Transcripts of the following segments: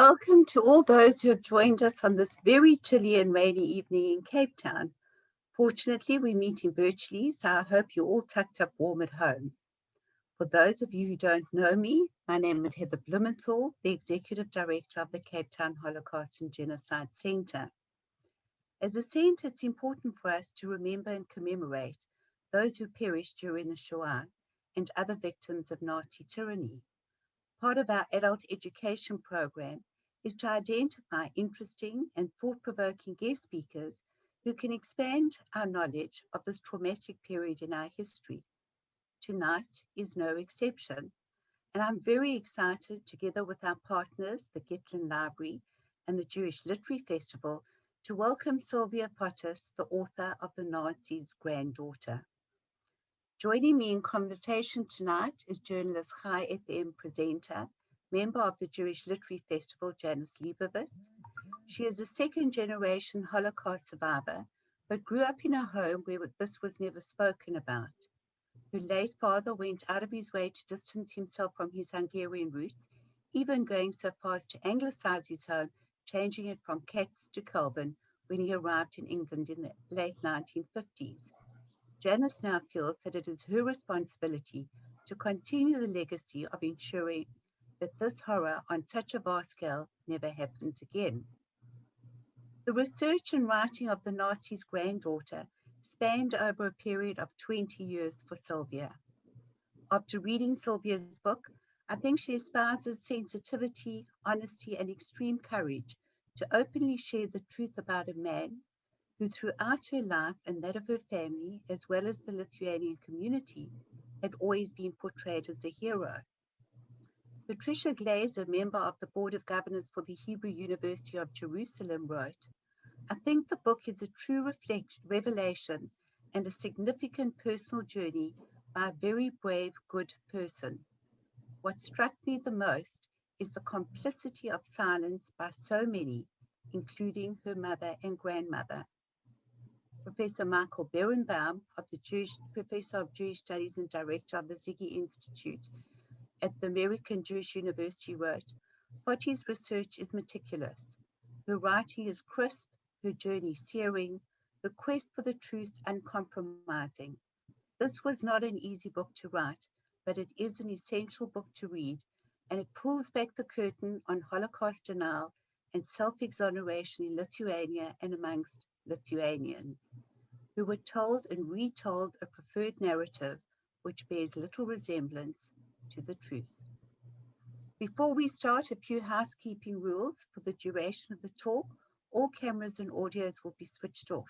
Welcome to all those who have joined us on this very chilly and rainy evening in Cape Town. Fortunately, we're meeting virtually, so I hope you're all tucked up warm at home. For those of you who don't know me, my name is Heather Blumenthal, the Executive Director of the Cape Town Holocaust and Genocide Centre. As a centre, it's important for us to remember and commemorate those who perished during the Shoah and other victims of Nazi tyranny. Part of our adult education program is to identify interesting and thought-provoking guest speakers who can expand our knowledge of this traumatic period in our history. Tonight is no exception, and I'm very excited, together with our partners, the Gitlin Library and the Jewish Literary Festival, to welcome Sylvia Foti, the author of The Nazis' Granddaughter. Joining me in conversation tonight is journalist High FM presenter, member of the Jewish Literary Festival, Janice Leibovitz. She is a second-generation Holocaust survivor, but grew up in a home where this was never spoken about. Her late father went out of his way to distance himself from his Hungarian roots, even going so far as to anglicize his home, changing it from Katz to Kelvin when he arrived in England in the late 1950s. Janice now feels that it is her responsibility to continue the legacy of ensuring that this horror on such a vast scale never happens again. The research and writing of The Nazis' Granddaughter spanned over a period of 20 years for Sylvia. After reading Sylvia's book, I think she espouses sensitivity, honesty, and extreme courage to openly share the truth about a man who throughout her life and that of her family, as well as the Lithuanian community, had always been portrayed as a hero. Patricia Glazer, member of the Board of Governors for the Hebrew University of Jerusalem, wrote, "I think the book is a true revelation and a significant personal journey by a very brave, good person. What struck me the most is the complicity of silence by so many, including her mother and grandmother." Professor Michael Berenbaum, Professor of Jewish Studies and Director of the Ziggy Institute at the American Jewish University, wrote, "Foti's research is meticulous. Her writing is crisp, her journey searing, the quest for the truth uncompromising. This was not an easy book to write, but it is an essential book to read, and it pulls back the curtain on Holocaust denial and self-exoneration in Lithuania and amongst Lithuanians, who were told and retold a preferred narrative which bears little resemblance to the truth." Before we start, a few housekeeping rules. For the duration of the talk, all cameras and audios will be switched off.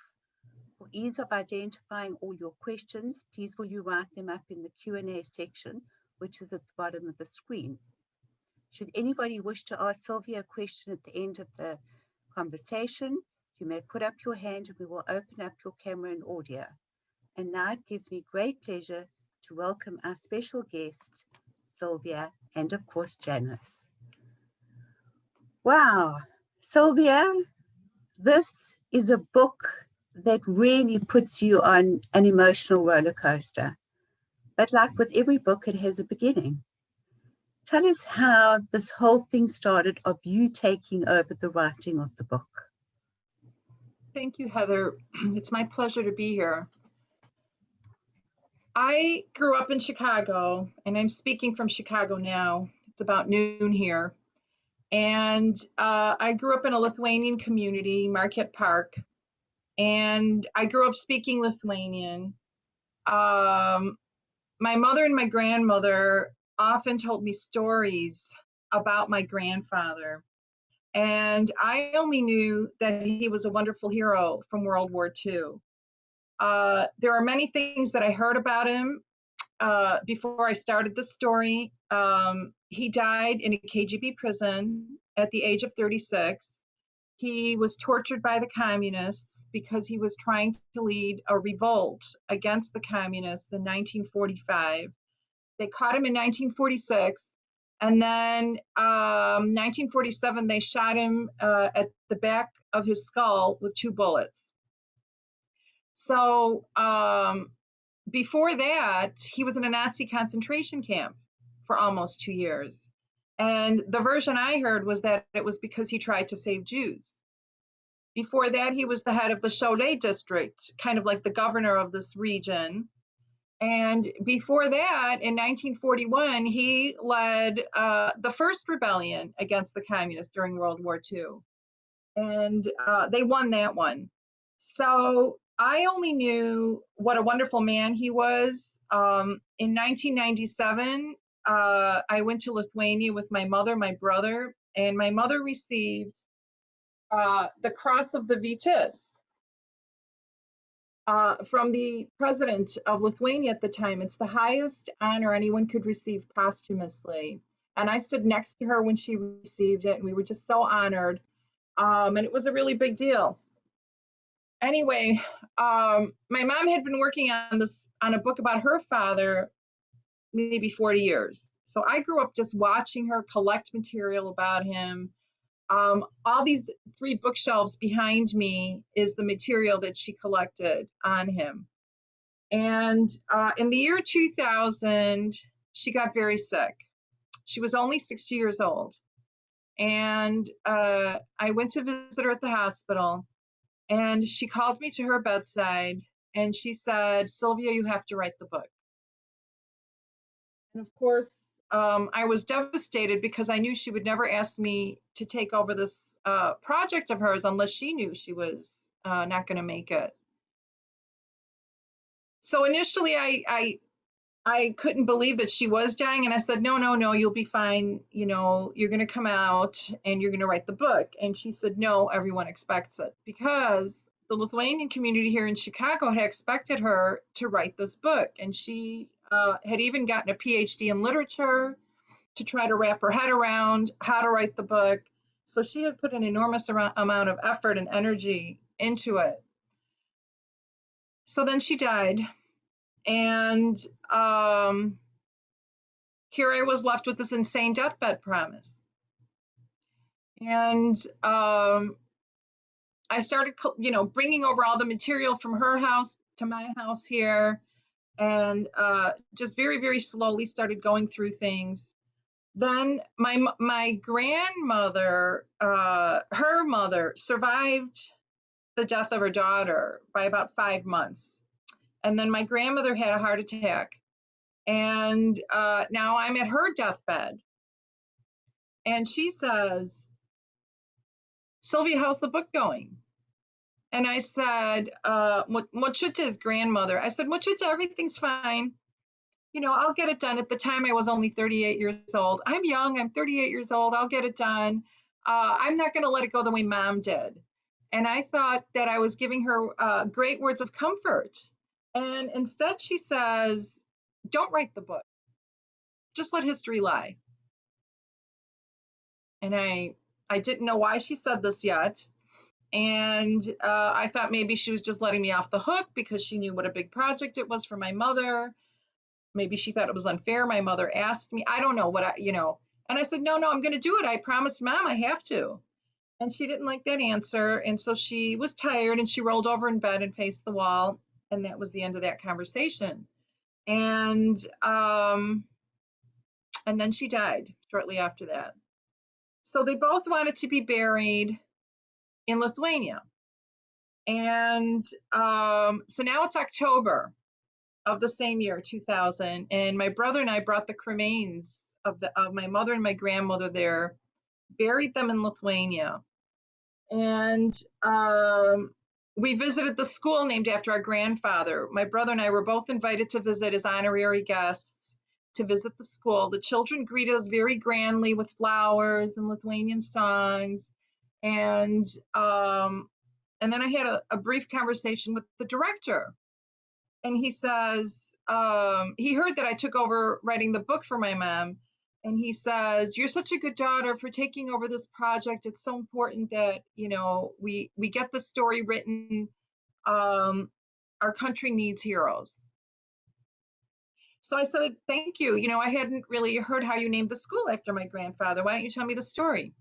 For ease of identifying all your questions, please will you write them up in the Q&A section, which is at the bottom of the screen. Should anybody wish to ask Sylvia a question at the end of the conversation, you may put up your hand and we will open up your camera and audio. And now it gives me great pleasure to welcome our special guest, Sylvia, and of course, Janice. Wow, Sylvia, this is a book that really puts you on an emotional roller coaster. But like with every book, it has a beginning. Tell us how this whole thing started of you taking over the writing of the book. Thank you, Heather. It's my pleasure to be here. I grew up in Chicago, and I'm speaking from Chicago now. It's about noon here. And I grew up in a Lithuanian community, Marquette Park, and I grew up speaking Lithuanian. My mother and my grandmother often told me stories about my grandfather. And I only knew that he was a wonderful hero from World War II. There are many things that I heard about him before I started the story. He died in a KGB prison at the age of 36. He was tortured by the communists because he was trying to lead a revolt against the communists in 1945. They caught him in 1946. And then 1947, they shot him at the back of his skull with 2 bullets. So before that, he was in a Nazi concentration camp for almost 2 years. And the version I heard was that it was because he tried to save Jews. Before that, he was the head of the Cholet district, kind of like the governor of this region. And before that, in 1941, he led the first rebellion against the communists during World War II. And they won that one. So I only knew what a wonderful man he was. In 1997, I went to Lithuania with my mother, my brother, and my mother received the Cross of the Vytis from the president of Lithuania at the time. It's the highest honor anyone could receive posthumously. And I stood next to her when she received it, and we were just so honored. And it was a really big deal. Anyway, my mom had been working on a book about her father maybe 40 years. So I grew up just watching her collect material about him. All these 3 bookshelves behind me is the material that she collected on him. And in the year 2000, she got very sick. She was only 60 years old. And I went to visit her at the hospital, and she called me to her bedside, and she said, "Sylvia, you have to write the book." And of course, I was devastated because I knew she would never ask me to take over this project of hers unless she knew she was not going to make it. So initially, I couldn't believe that she was dying, and I said, no, you'll be fine. You know, you're going to come out and you're going to write the book. And she said, no, everyone expects it, because the Lithuanian community here in Chicago had expected her to write this book. And she had even gotten a PhD in literature to try to wrap her head around how to write the book. So she had put an enormous amount of effort and energy into it. So then she died. And here I was left with this insane deathbed promise. And I started, bringing over all the material from her house to my house here, and just very, very slowly started going through things. Then my grandmother, her mother, survived the death of her daughter by about 5 months. And then my grandmother had a heart attack. And now I'm at her deathbed. And she says, "Sylvia, how's the book going?" And I said, Mochuta's grandmother. I said, "Mochuta, everything's fine. I'll get it done." At the time, I was only 38 years old. I'm young. I'm 38 years old. I'll get it done. I'm not going to let it go the way Mom did. And I thought that I was giving her great words of comfort. And instead she says, "Don't write the book. Just let history lie." And I didn't know why she said this yet. And I thought maybe she was just letting me off the hook because she knew what a big project it was for my mother. Maybe she thought it was unfair. My mother asked me. I don't know what And I said, no, I'm going to do it. I promised Mom I have to. And she didn't like that answer. And so she was tired and she rolled over in bed and faced the wall. And that was the end of that conversation. And then she died shortly after that. So they both wanted to be buried in Lithuania. And so now it's October of the same year, 2000. And my brother and I brought the cremains of my mother and my grandmother there, buried them in Lithuania. And we visited the school named after our grandfather. My brother and I were both invited to visit as honorary guests to visit the school. The children greeted us very grandly with flowers and Lithuanian songs. And then I had a brief conversation with the director. And he says, he heard that I took over writing the book for my mom. And he says, "You're such a good daughter for taking over this project. It's so important that, we get the story written. Our country needs heroes." So I said, "Thank you. I hadn't really heard how you named the school after my grandfather. Why don't you tell me the story?"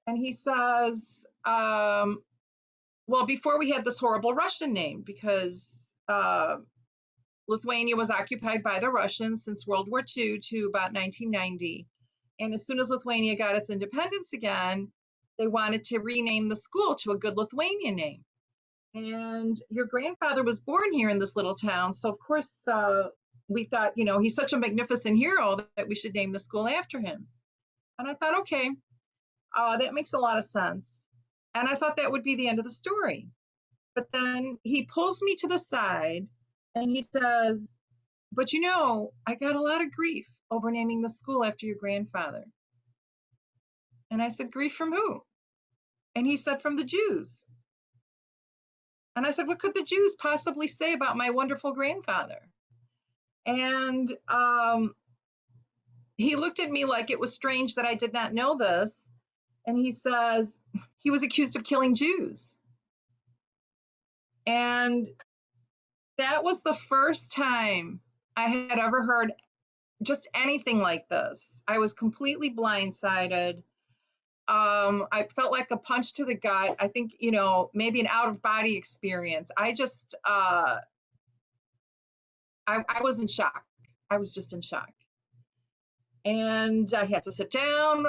And he says, well, before we had this horrible Russian name, because Lithuania was occupied by the Russians since World War II to about 1990. And as soon as Lithuania got its independence again, they wanted to rename the school to a good Lithuanian name. And your grandfather was born here in this little town. So of course, we thought, he's such a magnificent hero that we should name the school after him. And I thought, okay, that makes a lot of sense. And I thought that would be the end of the story. But then he pulls me to the side and he says, but I got a lot of grief over naming the school after your grandfather. And I said, grief from who? And he said, from the Jews. And I said, what could the Jews possibly say about my wonderful grandfather? And he looked at me like it was strange that I did not know this. And he says, he was accused of killing Jews. And that was the first time I had ever heard just anything like this. I was completely blindsided. I felt like a punch to the gut. I think, maybe an out-of-body experience. I just, I was in shock. I was just in shock. And I had to sit down.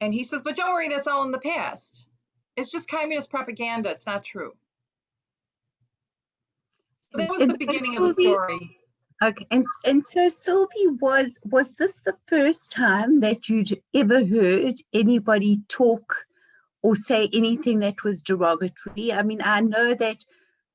And he says, but don't worry, that's all in the past. It's just communist propaganda. It's not true. So that was the beginning of the story. Okay, and so Sylvia, was this the first time that you'd ever heard anybody talk or say anything that was derogatory? I mean, I know that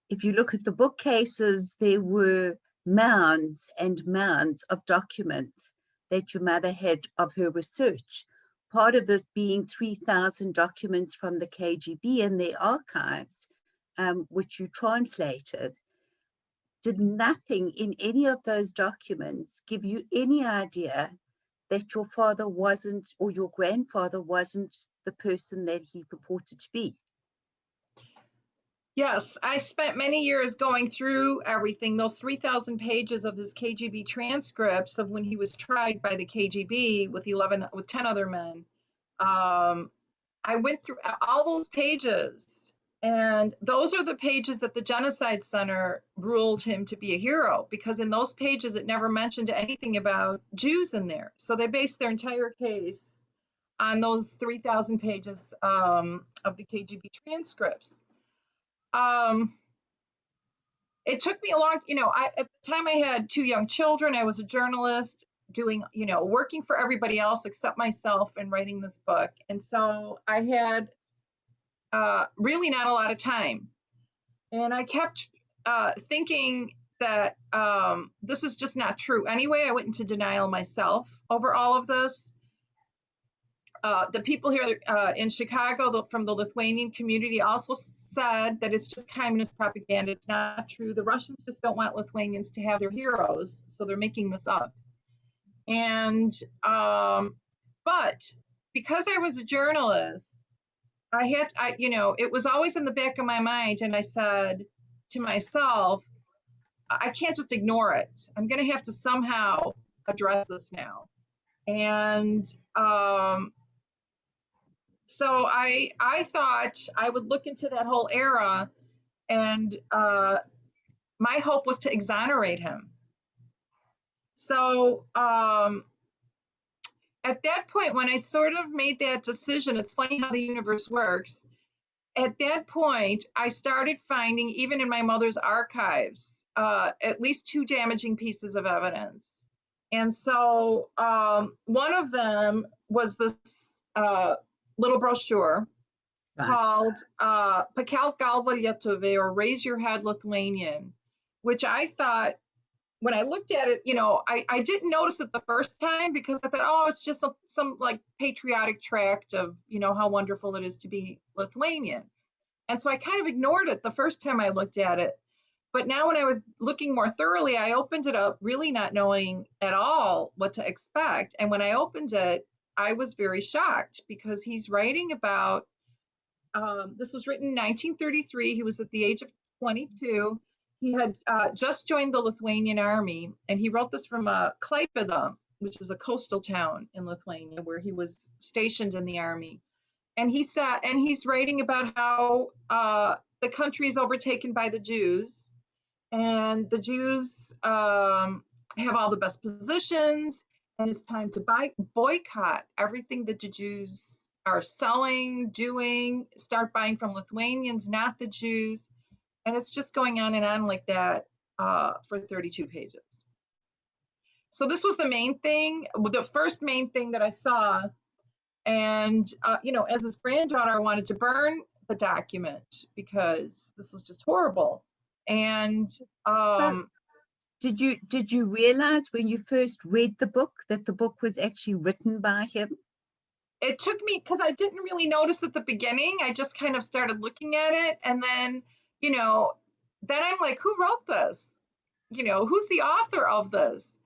if you look at the bookcases, there were mounds and mounds of documents that your mother had of her research. Part of it being 3,000 documents from the KGB and their archives, which you translated. Did nothing in any of those documents give you any idea that your father wasn't, or your grandfather wasn't, the person that he purported to be? Yes, I spent many years going through everything, those 3,000 pages of his KGB transcripts of when he was tried by the KGB with 10 other men. I went through all those pages, and those are the pages that the Genocide Center ruled him to be a hero, because in those pages it never mentioned anything about Jews in there. So they based their entire case on those 3,000 pages of the KGB transcripts. It took me a long, at the time I had 2 young children. I was a journalist doing, working for everybody else except myself and writing this book. And so I had really not a lot of time. And I kept thinking that this is just not true. Anyway, I went into denial myself over all of this. The people here in Chicago from the Lithuanian community also said that it's just communist propaganda. It's not true. The Russians just don't want Lithuanians to have their heroes, so they're making this up. And but because I was a journalist, it was always in the back of my mind, and I said to myself, I can't just ignore it. I'm going to have to somehow address this now. And so I thought I would look into that whole era, and my hope was to exonerate him. So at that point, when I sort of made that decision, it's funny how the universe works. At that point, I started finding, even in my mother's archives, at least 2 damaging pieces of evidence. And so one of them was this little brochure called Pakelk Galva Lietuviai, or Raise Your Head Lithuanian, which I thought, when I looked at it, I didn't notice it the first time, because I thought, oh, it's just some like patriotic tract of, how wonderful it is to be Lithuanian. And so I kind of ignored it the first time I looked at it. But now when I was looking more thoroughly, I opened it up, really not knowing at all what to expect. And when I opened it, I was very shocked, because he's writing about, this was written in 1933. He was at the age of 22. He had just joined the Lithuanian army, and he wrote this from Klaipėda, which is a coastal town in Lithuania where he was stationed in the army. And he's writing about how the country is overtaken by the Jews, and the Jews have all the best positions, and it's time to boycott everything that the Jews are selling, doing, start buying from Lithuanians, not the Jews. And it's just going on and on like that for 32 pages. So this was the main thing, the first main thing that I saw. And, you know, as his granddaughter, I wanted to burn the document because this was just horrible. And so did you realize when you first read the book that the book was actually written by him? It took me, because I didn't really notice at the beginning. I just kind of started looking at it, and then, you know, then I'm like, who wrote this? You know, who's the author of this?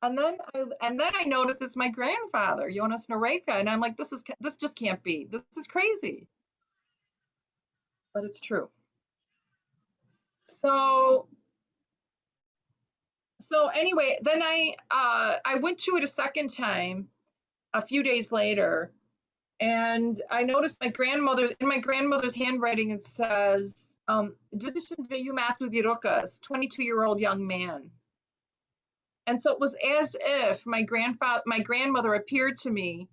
And then I noticed it's my grandfather, Jonas Noreka, and I'm like, this just can't be. This is crazy. But it's true. So anyway, then I went to it a second time a few days later, and I noticed in my grandmother's handwriting, it says, 22-year-old young man. And so it was as if my grandmother appeared to me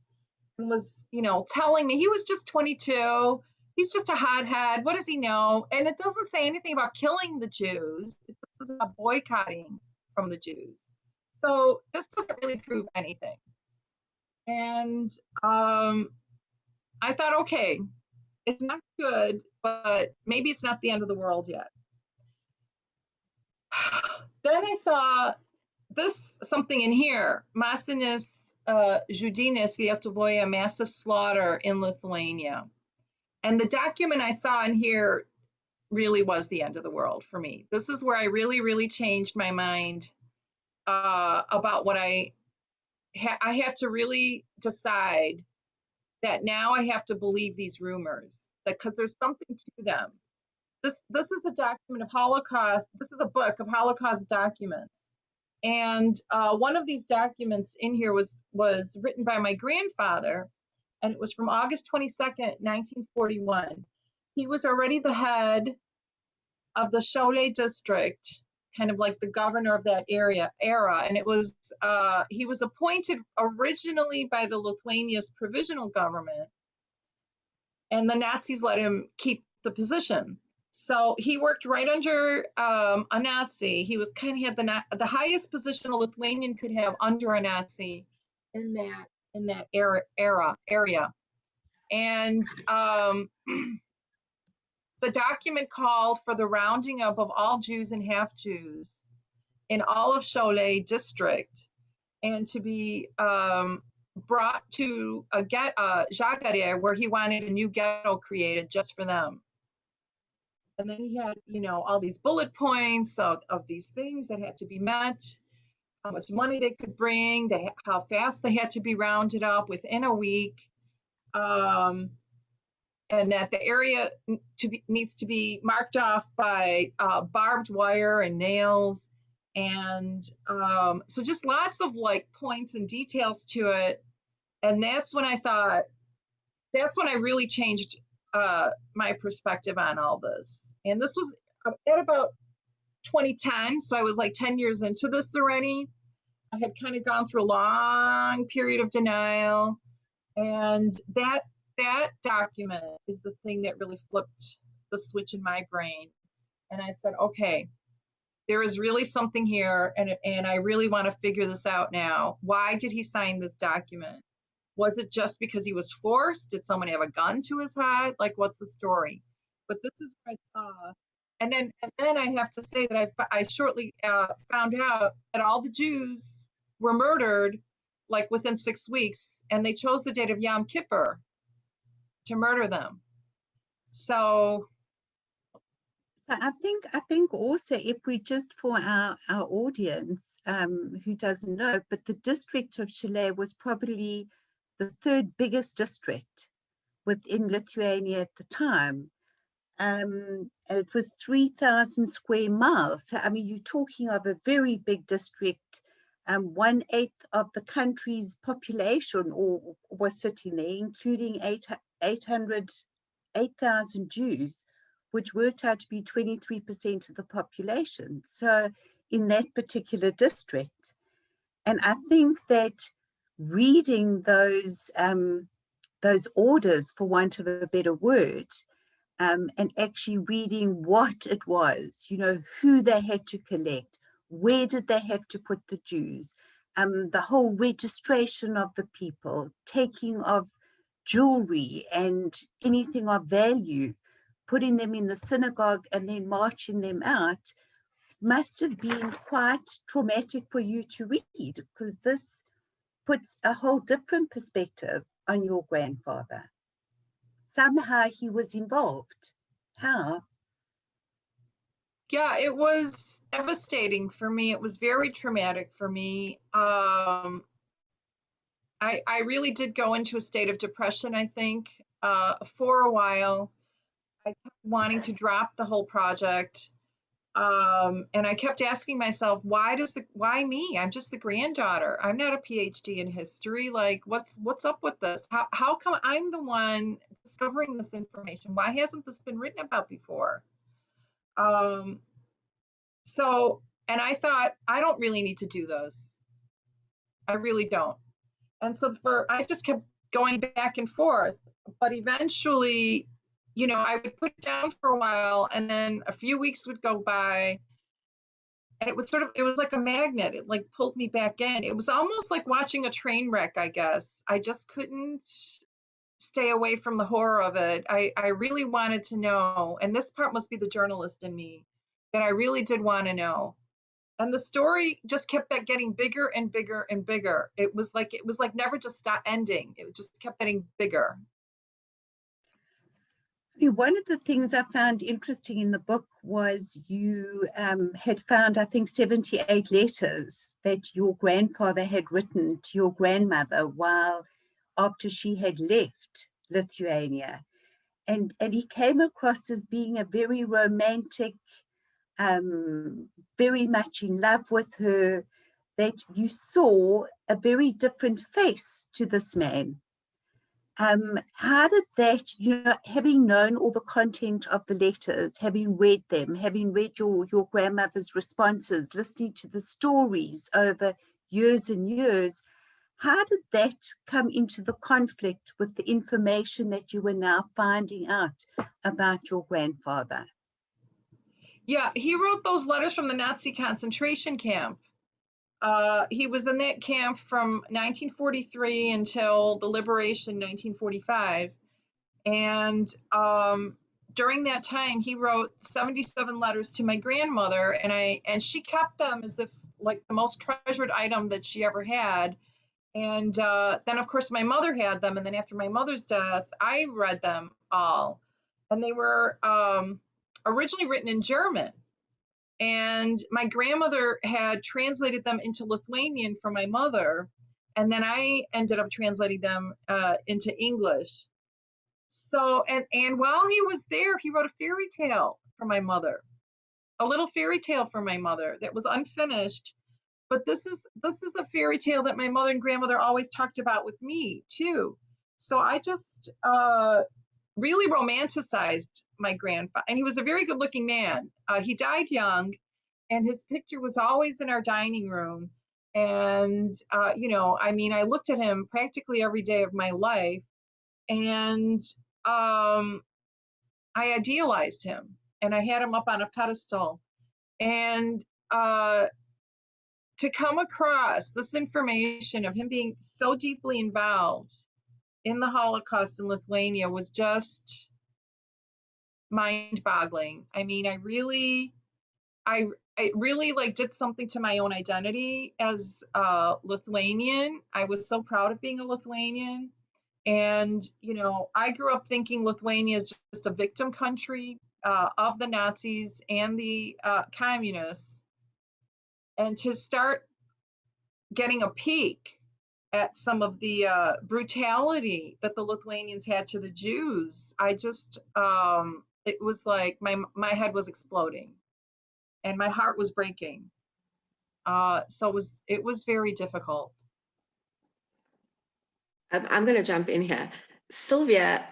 and was, you know, telling me he was just 22. He's just a hothead. What does he know? And it doesn't say anything about killing the Jews. It says about boycotting from the Jews. So this doesn't really prove anything. And I thought, okay, it's not good, but maybe it's not the end of the world yet. Then I saw something in here, Masinės žudynės Lietuvoje, massive slaughter in Lithuania. And the document I saw in here really was the end of the world for me. This is where I really, really changed my mind about what I had to really decide that now I have to believe these rumors, because there's something to them. This is a document of Holocaust. This is a book of Holocaust documents. And one of these documents in here was written by my grandfather, and it was from August 22nd, 1941. He was already the head of the Šiauliai district, kind of like the governor of that era. And it was, he was appointed originally by the Lithuania's provisional government, and the Nazis let him keep the position. So he worked right under a Nazi. He was kind of had the highest position a Lithuanian could have under a Nazi in that area. And the document called for the rounding up of all Jews and half-Jews in all of Šiauliai district, and to be brought to a Žagarė, where he wanted a new ghetto created just for them. And then he had, you know, all these bullet points of these things that had to be met, how much money they could bring, how fast they had to be rounded up within a week, and that the area needs to be marked off by barbed wire and nails. And so just lots of like points and details to it. And that's when I really changed my perspective on all this. And this was at about 2010. So I was like 10 years into this already. I had kind of gone through a long period of denial. And that document is the thing that really flipped the switch in my brain. And I said, okay, there is really something here. And I really want to figure this out now. Why did he sign this document? Was it just because he was forced? Did someone have a gun to his head? Like, what's the story? But this is what I saw. And then I have to say that I shortly found out that all the Jews were murdered like within 6 weeks, and they chose the date of Yom Kippur to murder them. So I think also, if we just, for our audience who doesn't know, but the district of Šiauliai was probably the third biggest district within Lithuania at the time. And it was 3,000 square miles. So, I mean, you're talking of a very big district. 1/8 of the country's population was sitting there, including 8,000 Jews, which worked out to be 23% of the population. So in that particular district. And I think that reading those orders, for want of a better word, and actually reading what it was, you know, who they had to collect, where did they have to put the Jews, the whole registration of the people, taking of jewelry and anything of value, putting them in the synagogue and then marching them out, must have been quite traumatic for you to read, because this puts a whole different perspective on your grandfather. Somehow he was involved. How? Yeah, it was devastating for me. It was very traumatic for me. I really did go into a state of depression, I think, for a while. I kept wanting to drop the whole project. And I kept asking myself, why me? I'm just the granddaughter. I'm not a PhD in history. Like, what's up with this? How come I'm the one discovering this information? Why hasn't this been written about before? And I thought, I don't really need to do this. I really don't. And so I just kept going back and forth. But eventually, you know, I would put it down for a while, and then a few weeks would go by, and it was like a magnet. It like pulled me back in. It was almost like watching a train wreck, I guess. I just couldn't stay away from the horror of it. I really wanted to know, and this part must be the journalist in me, that I really did want to know. And the story just kept getting bigger and bigger and bigger. It was like never just stop ending. It just kept getting bigger. One of the things I found interesting in the book was you had found, I think, 78 letters that your grandfather had written to your grandmother while after she had left Lithuania. And he came across as being a very romantic, very much in love with her, that you saw a very different face to this man. How did that, you know, having known all the content of the letters, having read them, having read your grandmother's responses, listening to the stories over years and years, how did that come into the conflict with the information that you were now finding out about your grandfather? Yeah, he wrote those letters from the Nazi concentration camp. He was in that camp from 1943 until the liberation, 1945. And during that time, he wrote 77 letters to my grandmother, and she kept them as if like the most treasured item that she ever had. And then, of course, my mother had them. And then after my mother's death, I read them all. And they were originally written in German. And my grandmother had translated them into Lithuanian for my mother. And then I ended up translating them into English. So, and while he was there, he wrote a fairy tale for my mother, a little fairy tale for my mother that was unfinished. But this is a fairy tale that my mother and grandmother always talked about with me too. So I just really romanticized my grandfather, and he was a very good-looking man. He died young, and his picture was always in our dining room. And you know, I mean, I looked at him practically every day of my life, and I idealized him, and I had him up on a pedestal. And to come across this information of him being so deeply involved in the Holocaust in Lithuania was just mind-boggling. I mean, I really like did something to my own identity as Lithuanian. I was so proud of being a Lithuanian. And, you know, I grew up thinking Lithuania is just a victim country of the Nazis and the communists. And to start getting a peek at some of the brutality that the Lithuanians had to the Jews, I just, it was like my head was exploding and my heart was breaking. So it was very difficult. I'm going to jump in here. Sylvia,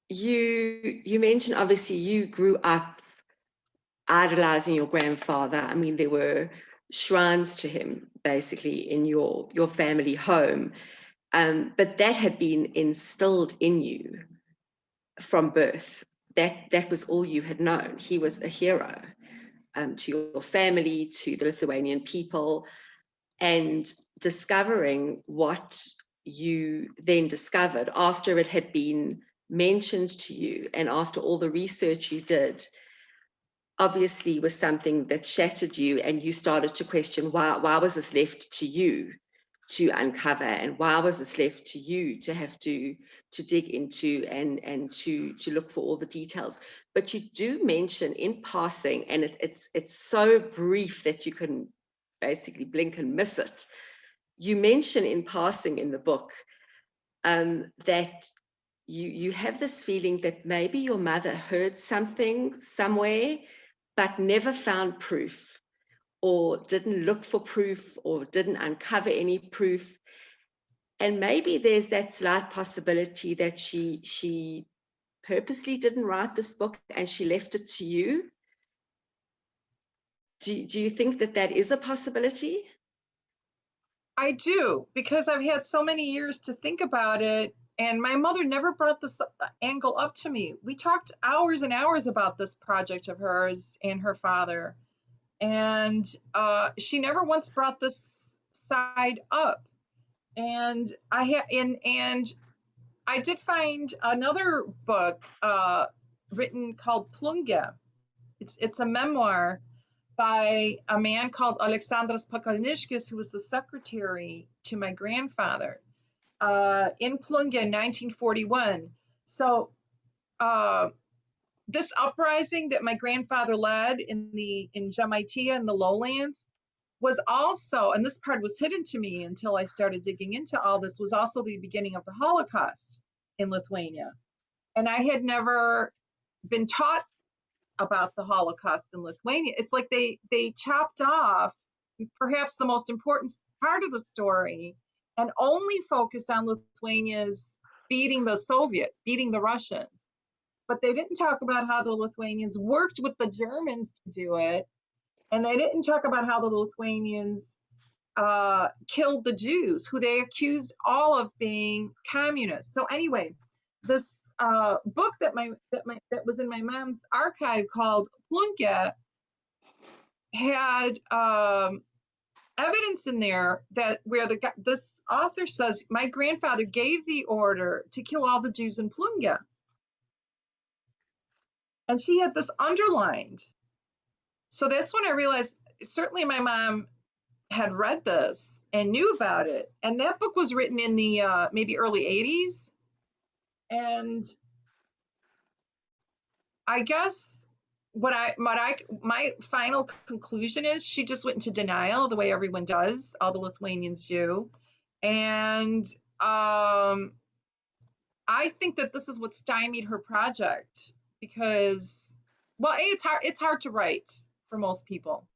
you mentioned obviously you grew up idolizing your grandfather. I mean, there were shrines to him basically in your family home. But that had been instilled in you from birth. That was all you had known. He was a hero to your family, to the Lithuanian people, and discovering what you then discovered after it had been mentioned to you and after all the research you did, obviously was something that shattered you, and you started to question, why was this left to you to uncover, and why was this left to you to have to dig into and to look for all the details. But you do mention in passing, and it's so brief that you can basically blink and miss it. You mention in passing in the book that you have this feeling that maybe your mother heard something somewhere, but never found proof, or didn't look for proof, or didn't uncover any proof. And maybe there's that slight possibility that she purposely didn't write this book and she left it to you. Do you think that is a possibility? I do, because I've had so many years to think about it, and my mother never brought this angle up to me. We talked hours and hours about this project of hers and her father, and she never once brought this side up. And I did find another book written called Plunge. It's a memoir by a man called Aleksandras Pakalniškis, who was the secretary to my grandfather in Plunge in 1941. So this uprising that my grandfather led in Žemaitija in the lowlands was also, and this part was hidden to me until I started digging into all this, was also the beginning of the Holocaust in Lithuania. And I had never been taught about the Holocaust in Lithuania. It's like they chopped off perhaps the most important part of the story and only focused on Lithuania's beating the Soviets, beating the Russians. But they didn't talk about how the Lithuanians worked with the Germans to do it. And they didn't talk about how the Lithuanians killed the Jews, who they accused all of being communists. So anyway, this book that was in my mom's archive called Plunge had evidence in there that where this author says my grandfather gave the order to kill all the Jews in Plunge, and she had this underlined. So that's when I realized certainly my mom had read this and knew about it. And that book was written in the maybe early 80s. And I guess my final conclusion is she just went into denial the way everyone does, all the Lithuanians do. And I think that this is what stymied her project because, well, it's hard to write for most people.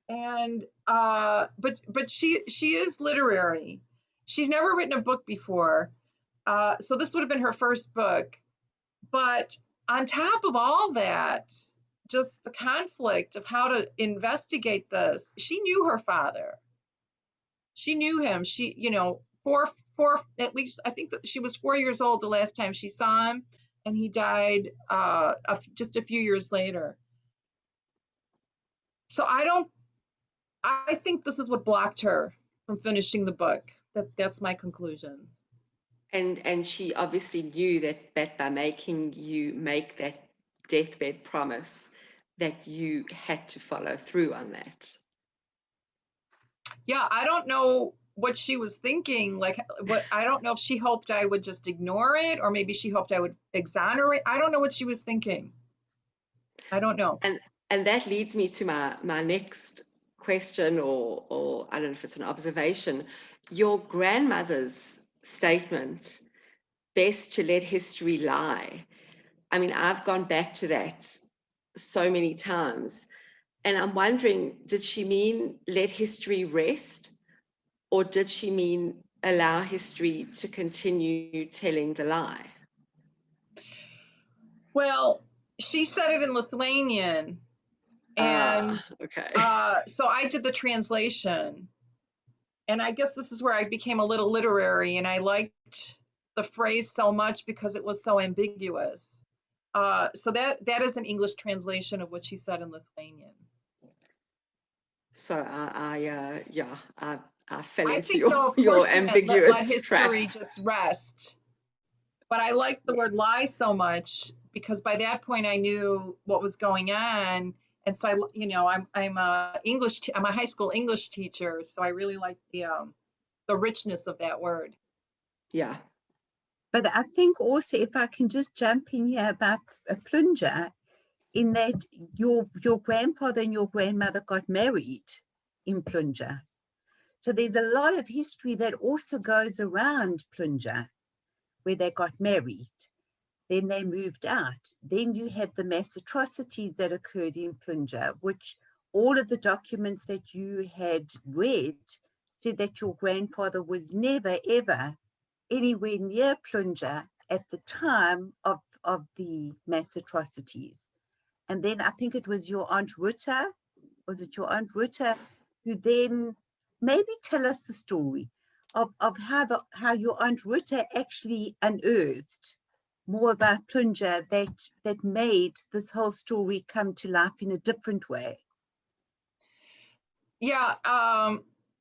And but she is literary. She's never written a book before. So this would have been her first book. But on top of all that, just the conflict of how to investigate this, she knew her father. She knew him. She, four, at least, I think that she was 4 years old the last time she saw him, and he died just a few years later. So I think this is what blocked her from finishing the book. That's my conclusion. And she obviously knew that by making you make that deathbed promise, that you had to follow through on that. Yeah, I don't know what she was thinking. I don't know if she hoped I would just ignore it, or maybe she hoped I would exonerate. I don't know what she was thinking. I don't know. And that leads me to my next question, or I don't know if it's an observation. Your grandmother's statement, best to let history lie. I mean, I've gone back to that so many times, and I'm wondering, did she mean let history rest, or did she mean allow history to continue telling the lie? Well, she said it in Lithuanian, and okay. so I did the translation, And I guess this is where I became a little literary, and I liked the phrase so much because it was so ambiguous. So that is an English translation of what she said in Lithuanian. So I fell I into think, though, of your course, let ambiguous history trap. just rest. But I liked the word lie so much because by that point I knew what was going on, and so I'm a high school English teacher, so I really like the richness of that word. Yeah. But I think also, if I can just jump in here about a plunger, in that your grandfather and your grandmother got married in Plunger. So there's a lot of history that also goes around Plunger, where they got married. Then they moved out. Then you had the mass atrocities that occurred in Plunger, which all of the documents that you had read said that your grandfather was never, ever anywhere near Plunger at the time of the mass atrocities. And then I think it was your Aunt Rita, who then maybe tell us the story of how your Aunt Rita actually unearthed more about Plunger that made this whole story come to life in a different way. Yeah,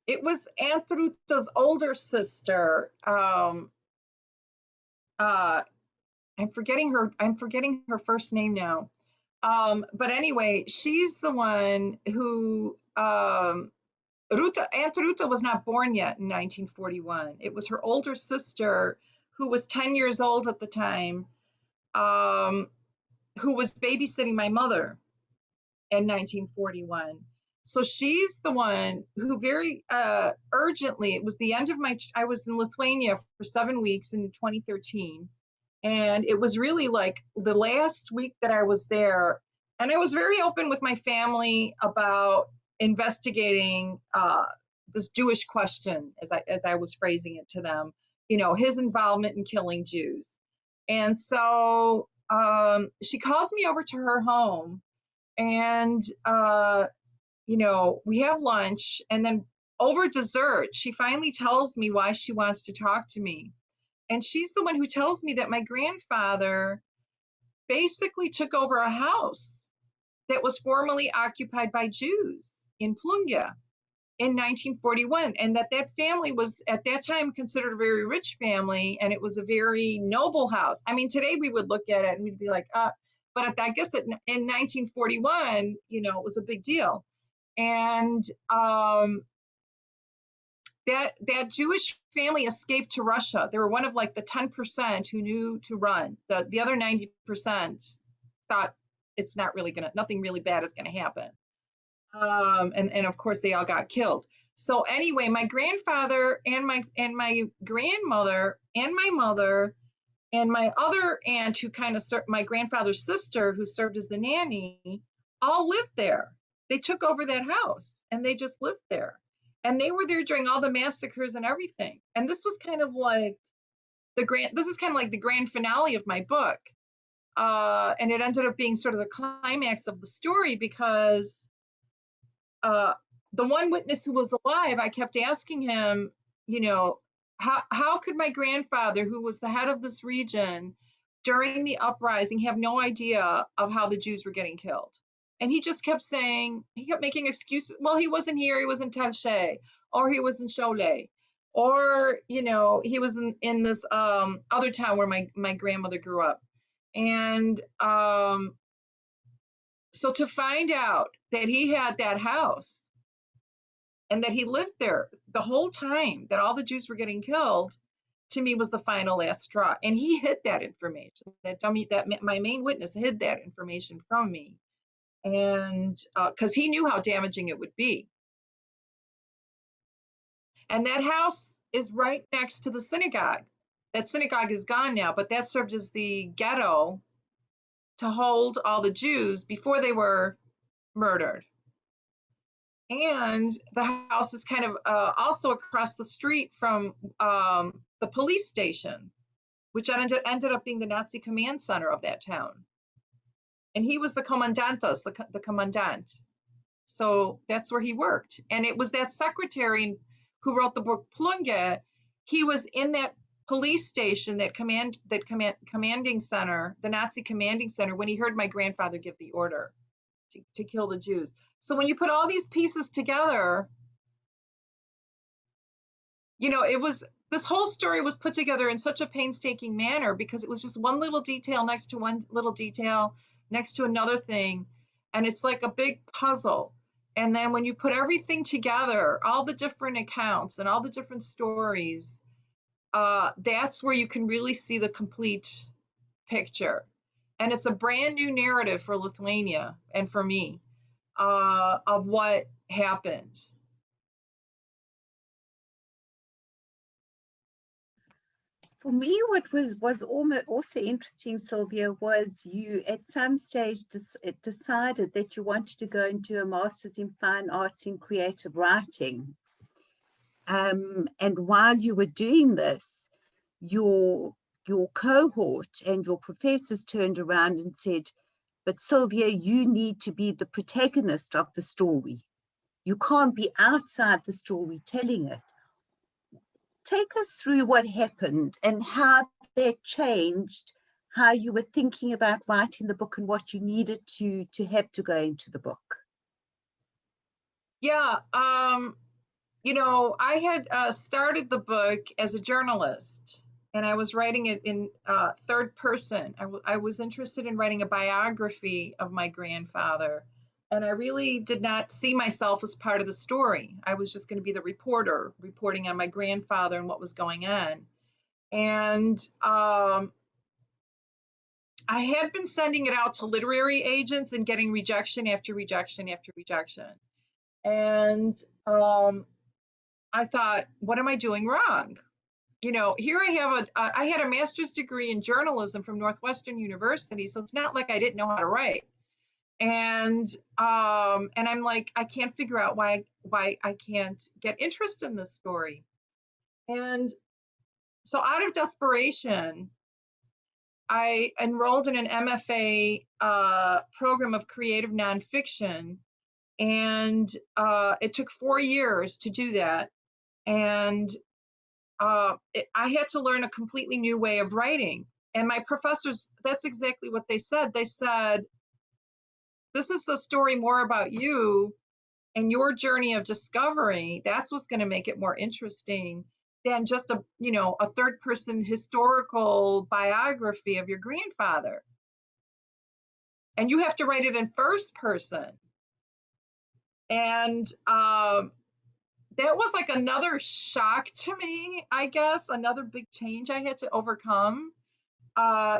it was Aunt Ruta's older sister. I'm forgetting her first name now. But anyway, she's the one who Aunt Ruta was not born yet in 1941. It was her older sister, who was 10 years old at the time, who was babysitting my mother in 1941. So she's the one who very urgently, it was the end of I was in Lithuania for 7 weeks in 2013. And it was really like the last week that I was there. And I was very open with my family about investigating this Jewish question, as I was phrasing it to them, his involvement in killing Jews. And so she calls me over to her home, and we have lunch, and then over dessert, she finally tells me why she wants to talk to me. And she's the one who tells me that my grandfather basically took over a house that was formerly occupied by Jews in Plunga in 1941, and that family was at that time considered a very rich family, and it was a very noble house. I mean, today we would look at it and we'd be like, but I guess in 1941, it was a big deal. And that Jewish family escaped to Russia. They were one of like the 10% who knew to run. The other 90% thought it's not really nothing really bad is gonna happen. And of course they all got killed. So anyway, my grandfather and my grandmother and my mother and my other aunt, who kind of my grandfather's sister, who served as the nanny, all lived there. They took over that house and they just lived there. And they were there during all the massacres and everything. And this was kind of like the grand finale of my book. And it ended up being sort of the climax of the story, because the one witness who was alive, I kept asking him, how could my grandfather, who was the head of this region during the uprising, have no idea of how the Jews were getting killed? And he just kept making excuses. Well, he wasn't here, he was in Taché, or he was in Cholet, or, he was in this other town where my grandmother grew up. And so to find out that he had that house and that he lived there the whole time that all the Jews were getting killed, to me was the final last straw. And he hid that information. That my main witness hid that information from me. And because he knew how damaging it would be. And that house is right next to the synagogue. That synagogue is gone now, but that served as the ghetto to hold all the Jews before they were murdered. And the house is kind of also across the street from the police station, which ended up being the Nazi command center of that town. And he was the commandantus, the commandant. So that's where he worked. And it was that secretary who wrote the book Plunge, he was in that police station, that commanding center, the Nazi commanding center, when he heard my grandfather give the order to kill the Jews. So when you put all these pieces together, you know, this whole story was put together in such a painstaking manner because it was just one little detail next to one little detail next to another thing. And it's like a big puzzle. And then when you put everything together, all the different accounts and all the different stories, that's where you can really see the complete picture. And it's a brand new narrative for Lithuania and for me of what happened. For me, what was almost also interesting, Sylvia, was you at some stage decided that you wanted to go into a master's in fine arts in creative writing. And while you were doing this, your cohort and your professors turned around and said, but Sylvia, you need to be the protagonist of the story. You can't be outside the story telling it. Take us through what happened and how that changed how you were thinking about writing the book and what you needed to have to go into the book. Yeah, you know, I had started the book as a journalist, and I was writing it in third person. I was interested in writing a biography of my grandfather, and I really did not see myself as part of the story. I was just going to be the reporter reporting on my grandfather and what was going on. And I had been sending it out to literary agents and getting rejection after rejection after rejection. And I thought, what am I doing wrong? You know, here I had a master's degree in journalism from Northwestern University, so it's not like I didn't know how to write. And I'm like, I can't figure out why I can't get interest in this story. And so out of desperation, I enrolled in an MFA program of creative nonfiction, and it took 4 years to do that. And I had to learn a completely new way of writing. And my professors, that's exactly what they said. They said, this is a story more about you and your journey of discovery. That's what's going to make it more interesting than just a third person historical biography of your grandfather. And you have to write it in first person. And that was like another shock to me, I guess, another big change I had to overcome.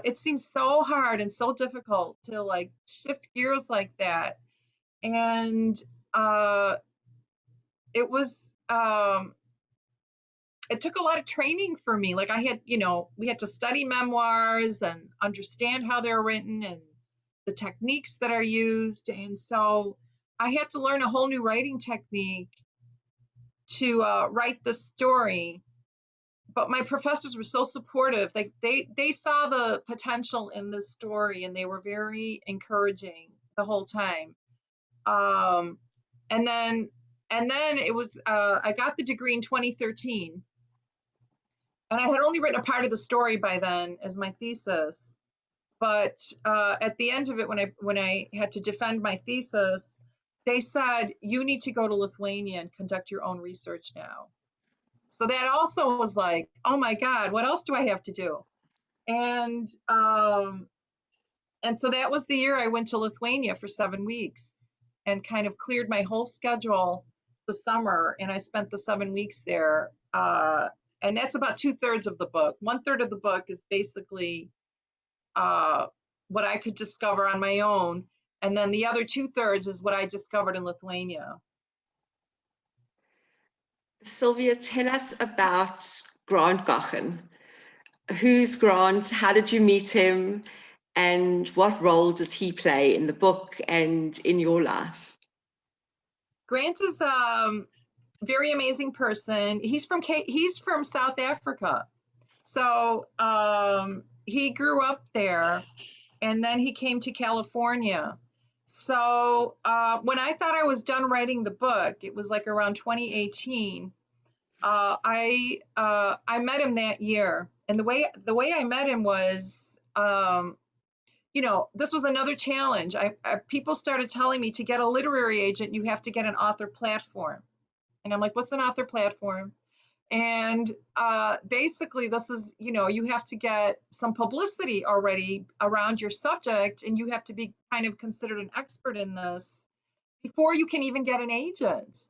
It seems so hard and so difficult to like shift gears like that. And it was, it took a lot of training for me. Like I had, we had to study memoirs and understand how they're written and the techniques that are used. And so I had to learn a whole new writing technique to write the story. But my professors were so supportive. Like they saw the potential in this story, and they were very encouraging the whole time. And then it was I got the degree in 2013, and I had only written a part of the story by then as my thesis. But at the end of it, when I had to defend my thesis, they said, you need to go to Lithuania and conduct your own research now. So that also was like, oh my God, what else do I have to do? And so that was the year I went to Lithuania for 7 weeks and kind of cleared my whole schedule the summer. And I spent the 7 weeks there. And that's about 2/3 of the book. 1/3 of the book is basically what I could discover on my own. And then the other 2/3 is what I discovered in Lithuania. Sylvia, tell us about Grant Gothen. Who's Grant? How did you meet him? And what role does he play in the book and in your life? Grant is a very amazing person. He's from South Africa. So he grew up there, and then he came to California. So when I thought I was done writing the book, it was like around 2018, I met him that year, and the way I met him was, you know, this was another challenge. People started telling me to get a literary agent, you have to get an author platform, and I'm like, what's an author platform? And basically, this is, you know, you have to get some publicity already around your subject, and you have to be kind of considered an expert in this before you can even get an agent.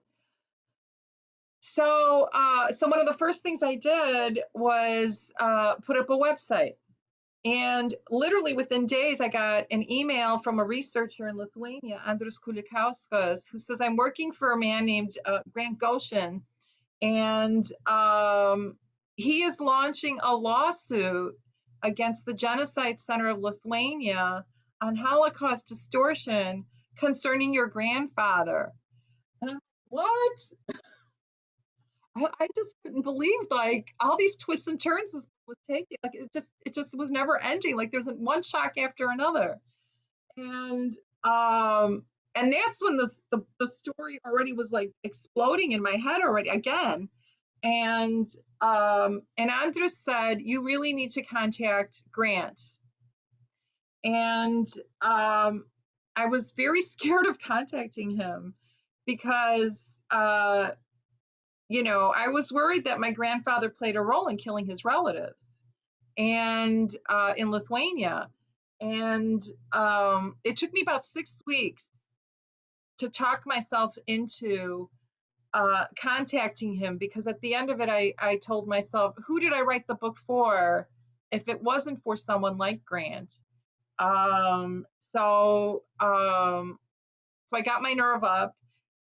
So, so one of the first things I did was put up a website. And literally within days, I got an email from a researcher in Lithuania, Andrius Kulikauskas, who says, I'm working for a man named Grant Goshen, and he is launching a lawsuit against the Genocide Center of Lithuania on Holocaust distortion concerning your grandfather. And I'm like, what? I just couldn't believe, like, all these twists and turns this was taking. Like, it just was never ending. Like, there's one shock after another, and that's when the story already was like exploding in my head already again. And Andres said, you really need to contact Grant. And I was very scared of contacting him because you know, I was worried that my grandfather played a role in killing his relatives and in Lithuania. And it took me about 6 weeks to talk myself into contacting him, because at the end of it, I told myself, who did I write the book for if it wasn't for someone like Grant? So I got my nerve up,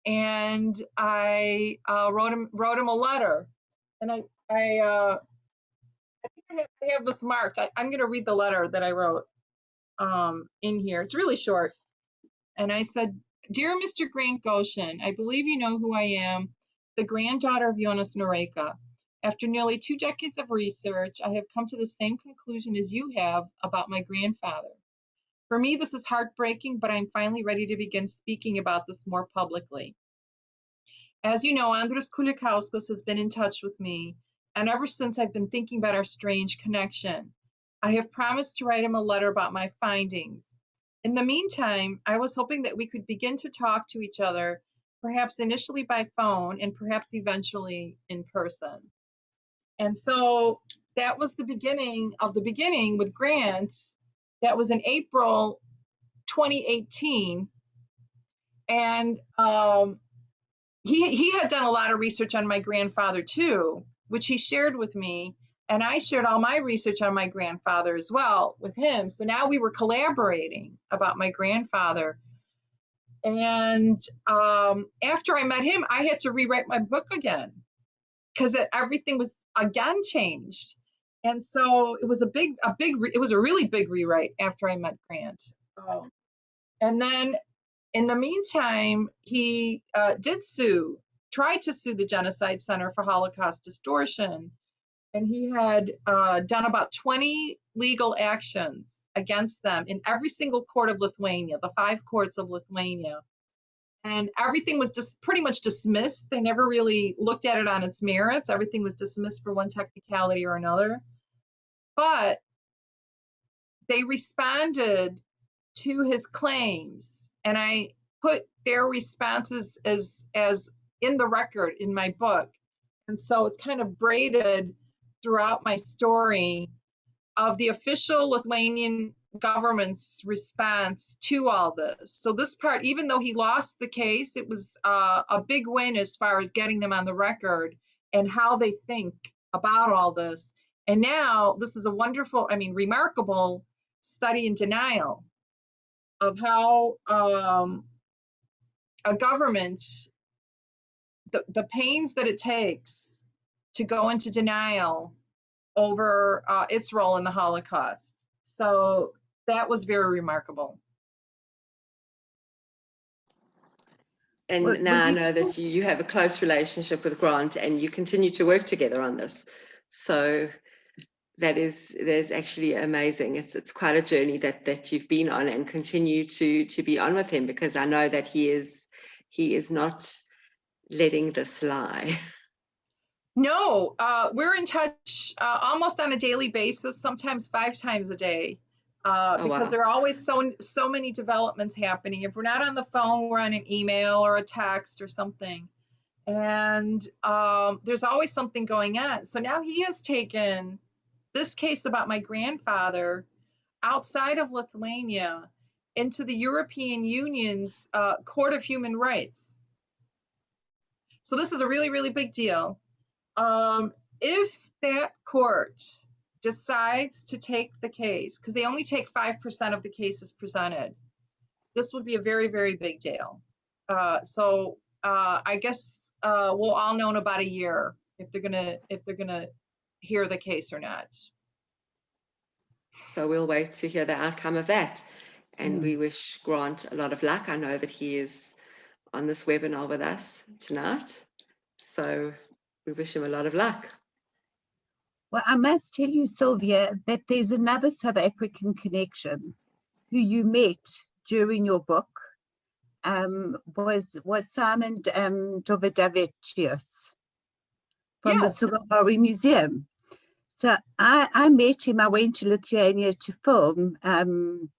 and I wrote him a letter, and I think I have this marked. I'm going to read the letter that I wrote in here. It's really short, and I said, "Dear Mr. Grant Goshen, I believe you know who I am, the granddaughter of Jonas Noreka. After nearly 2 decades of research, I have come to the same conclusion as you have about my grandfather. For me, this is heartbreaking, but I'm finally ready to begin speaking about this more publicly. As you know, Andrius Kulikauskas has been in touch with me, and ever since I've been thinking about our strange connection. I have promised to write him a letter about my findings. In the meantime, I was hoping that we could begin to talk to each other, perhaps initially by phone and perhaps eventually in person." And so that was the beginning of the beginning with Grant. That was in April 2018. And he had done a lot of research on my grandfather too, which he shared with me. And I shared all my research on my grandfather as well with him. So now we were collaborating about my grandfather. And after I met him, I had to rewrite my book again because everything was again changed. And so it was it was a really big rewrite after I met Grant. And then in the meantime, he tried to sue the Genocide Center for Holocaust distortion. And he had done about 20 legal actions against them in every single court of Lithuania, the 5 courts of Lithuania. And everything was just pretty much dismissed. They never really looked at it on its merits. Everything was dismissed for one technicality or another. But they responded to his claims, and I put their responses as in the record in my book. And so it's kind of braided throughout my story of the official Lithuanian government's response to all this. So this part, even though he lost the case, it was a big win as far as getting them on the record and how they think about all this. And now this is a wonderful, I mean, remarkable study in denial of how a government, the pains that it takes to go into denial over its role in the Holocaust. So that was very remarkable. And now I know that you have a close relationship with Grant and you continue to work together on this. So there's actually amazing. It's quite a journey that you've been on and continue to be on with him, because I know that he is not letting this lie. No, we're in touch almost on a daily basis, sometimes 5 times a day, Oh, because wow. there are always so many developments happening. If we're not on the phone, we're on an email or a text or something. And there's always something going on. So now he has taken this case about my grandfather outside of Lithuania into the European Union's Court of Human Rights. So this is a really, really big deal. If that court decides to take the case, because they only take 5% of the cases presented, this would be a very, very big deal. So I guess we'll all know in about a year if they're gonna hear the case or not. So we'll wait to hear the outcome of that. And Mm. we wish Grant a lot of luck. I know that he is on this webinar with us tonight. So we wish him a lot of luck. Well, I must tell you, Sylvia, that there's another South African connection who you met during your book, was Simon Dovidovicius from Yes. the Sugawari Museum. So I met him. I went to Lithuania to film in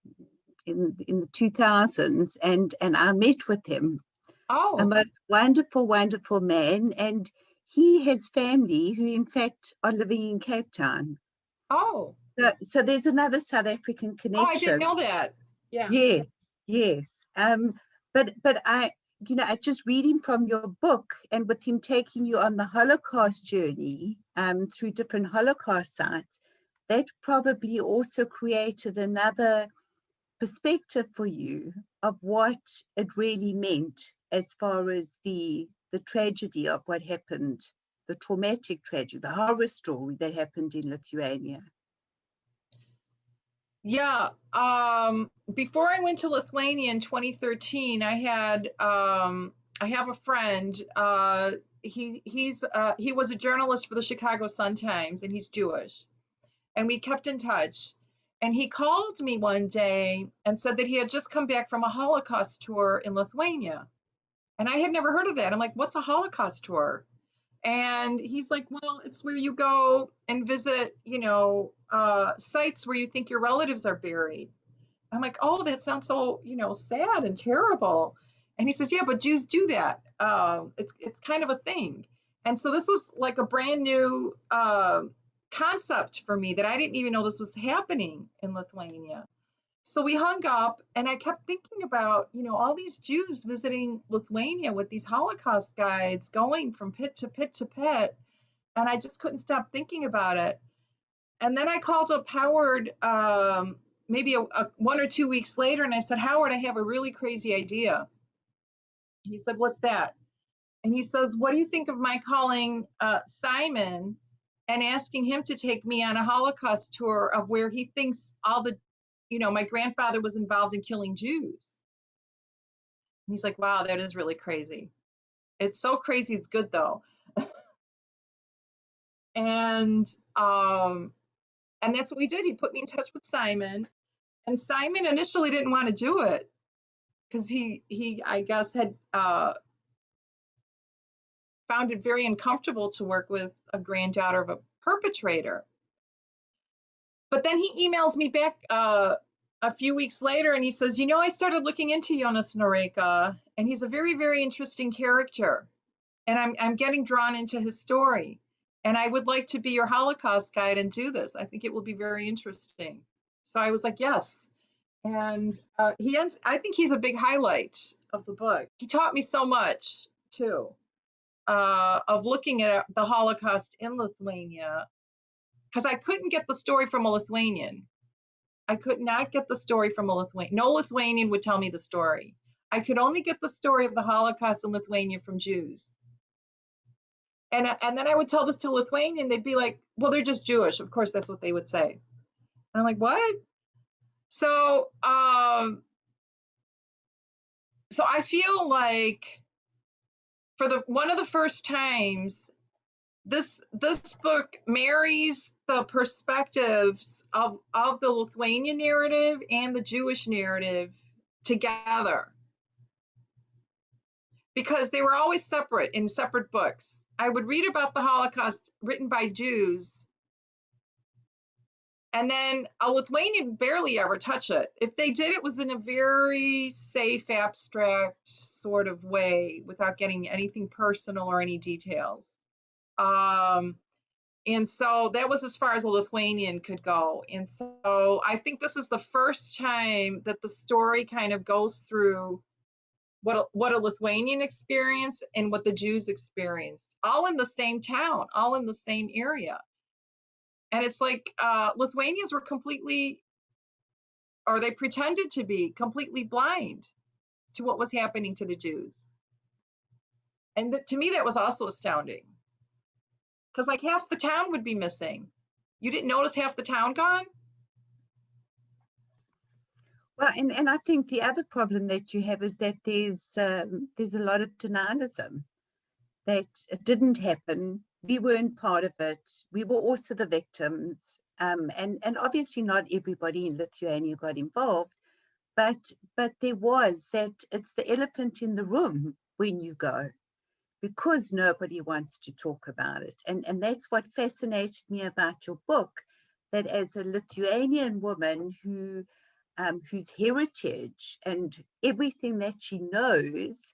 the 2000s, and I met with him. Oh. A most wonderful, wonderful man. And he has family who, in fact, are living in Cape Town. Oh. So there's another South African connection. Oh, I didn't know that. Yeah. Yes, yes. But I just reading from your book, and with him taking you on the Holocaust journey through different Holocaust sites, that probably also created another perspective for you of what it really meant as far as the tragedy of what happened, the traumatic tragedy, the horror story that happened in Lithuania. Yeah. Before I went to Lithuania in 2013, I have a friend. He was a journalist for the Chicago Sun-Times, and he's Jewish. And we kept in touch. And he called me one day and said that he had just come back from a Holocaust tour in Lithuania. And I had never heard of that. I'm like, what's a Holocaust tour? And he's like, well, it's where you go and visit, sites where you think your relatives are buried. I'm like, oh, that sounds so, sad and terrible. And he says, yeah, but Jews do that. It's kind of a thing. And so this was like a brand new concept for me, that I didn't even know this was happening in Lithuania. So we hung up, and I kept thinking about, all these Jews visiting Lithuania with these Holocaust guides, going from pit to pit to pit. And I just couldn't stop thinking about it. And then I called up Howard maybe 1 or 2 weeks later, and I said, Howard, I have a really crazy idea. He said, what's that? And he says, what do you think of my calling Simon and asking him to take me on a Holocaust tour of where he thinks all the my grandfather was involved in killing Jews? And he's like, wow, that is really crazy. It's so crazy, it's good though. And that's what we did. He put me in touch with Simon, and Simon initially didn't want to do it because he I guess had found it very uncomfortable to work with a granddaughter of a perpetrator. But then he emails me back a few weeks later, and he says, I started looking into Jonas Noreka, and he's a very, very interesting character. And I'm getting drawn into his story. And I would like to be your Holocaust guide and do this. I think it will be very interesting. So I was like, yes. And I think he's a big highlight of the book. He taught me so much, too, of looking at the Holocaust in Lithuania, because I couldn't get the story from a Lithuanian. I could not get the story from a Lithuanian. No Lithuanian would tell me the story. I could only get the story of the Holocaust in Lithuania from Jews. And then I would tell this to Lithuanian, they'd be like, well, they're just Jewish. Of course, that's what they would say. And I'm like, what? So I feel like for one of the first times, this book marries the perspectives of the Lithuanian narrative and the Jewish narrative together, because they were always separate in separate books. I would read about the Holocaust written by Jews, and then a Lithuanian would barely ever touch it. If they did, it was in a very safe, abstract sort of way without getting anything personal or any details. And so that was as far as a Lithuanian could go. And so I think this is the first time that the story kind of goes through what a Lithuanian experienced and what the Jews experienced, all in the same town, all in the same area. And it's like Lithuanians were completely, or they pretended to be completely blind to what was happening to the Jews. And to me, that was also astounding. Because like half the town would be missing. You didn't notice half the town gone? Well, and I think the other problem that you have is that there's a lot of denialism, that it didn't happen. We weren't part of it. We were also the victims. And obviously not everybody in Lithuania got involved, but there was that. It's the elephant in the room when you go, because nobody wants to talk about it. And that's what fascinated me about your book, that as a Lithuanian woman whose heritage and everything that she knows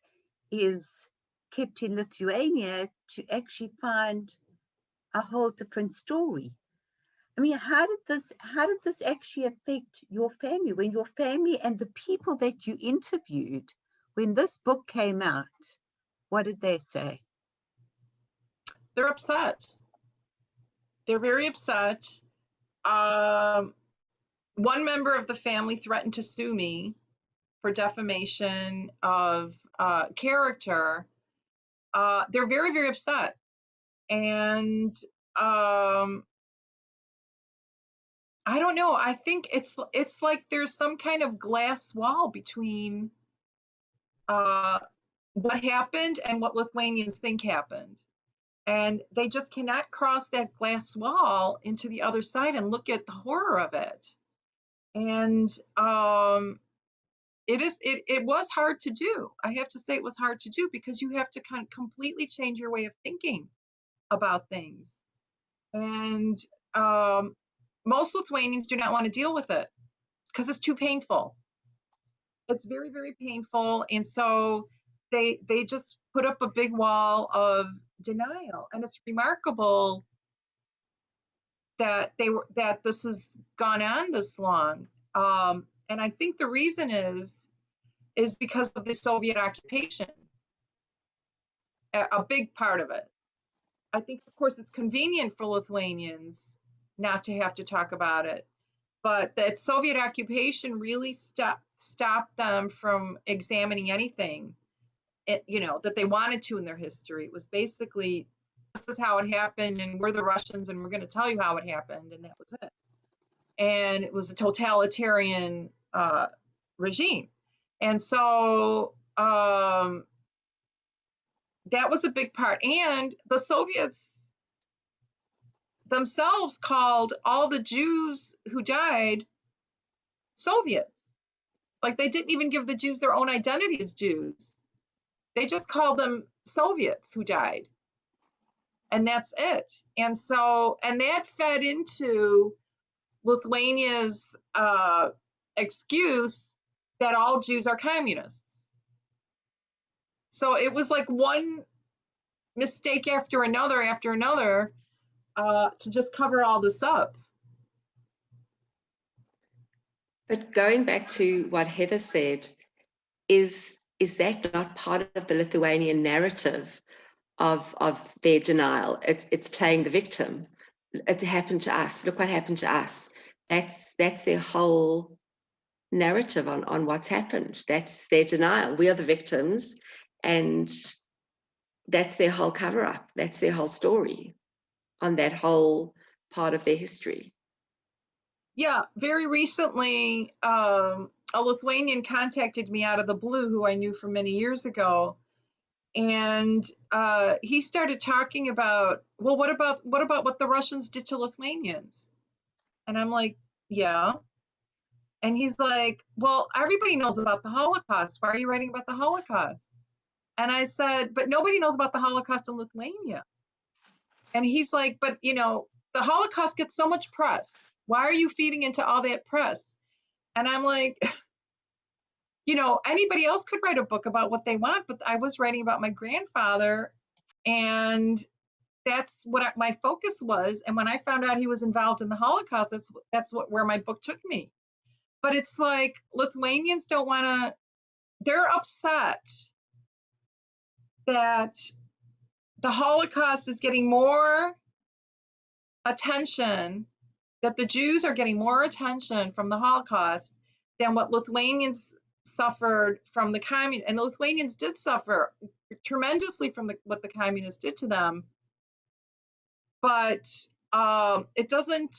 is kept in Lithuania, to actually find a whole different story. I mean, how did this actually affect your family, when your family and the people that you interviewed when this book came out? What did they say? They're upset. They're very upset. One member of the family threatened to sue me for defamation of character. They're very, very upset. And I don't know. I think it's like there's some kind of glass wall between what happened and what Lithuanians think happened. And they just cannot cross that glass wall into the other side and look at the horror of it. And it was hard to do. I have to say it was hard to do, because you have to kind of completely change your way of thinking about things. And most Lithuanians do not want to deal with it because it's too painful. It's very, very painful. And so they just put up a big wall of denial. And it's remarkable that this has gone on this long. And I think the reason is because of the Soviet occupation, a big part of it. I think, of course, it's convenient for Lithuanians not to have to talk about it, but that Soviet occupation really stopped them from examining anything, that they wanted to in their history. It was basically, this is how it happened, and we're the Russians, and we're going to tell you how it happened, and that was it. And it was a totalitarian regime. And so that was a big part. And the Soviets themselves called all the Jews who died Soviets. Like, they didn't even give the Jews their own identity as Jews. They just called them Soviets who died. And that's it. And so, and that fed into Lithuania's excuse that all Jews are communists. So it was like one mistake after another to just cover all this up. But going back to what Heather said, is that not part of the Lithuanian narrative of their denial? It's playing the victim. It happened to us. Look what happened to us. That's their whole narrative on what's happened. That's their denial. We are the victims, and that's their whole cover-up. That's their whole story on that whole part of their history. Yeah, very recently, a Lithuanian contacted me out of the blue, who I knew from many years ago, and he started talking about, well, what about what the Russians did to Lithuanians? And I'm like, yeah. And he's like, well, everybody knows about the Holocaust. Why are you writing about the Holocaust? And I said, but nobody knows about the Holocaust in Lithuania. And he's like, but you know, the Holocaust gets so much press. Why are you feeding into all that press? And I'm like, you know, anybody else could write a book about what they want, but I was writing about my grandfather, and that's what my focus was. And when I found out he was involved in the Holocaust, that's where my book took me. But it's like Lithuanians don't want to, they're upset that the Holocaust is getting more attention, that the Jews are getting more attention from the Holocaust than what Lithuanians suffered from the communists. And the Lithuanians did suffer tremendously from what the communists did to them. But it doesn't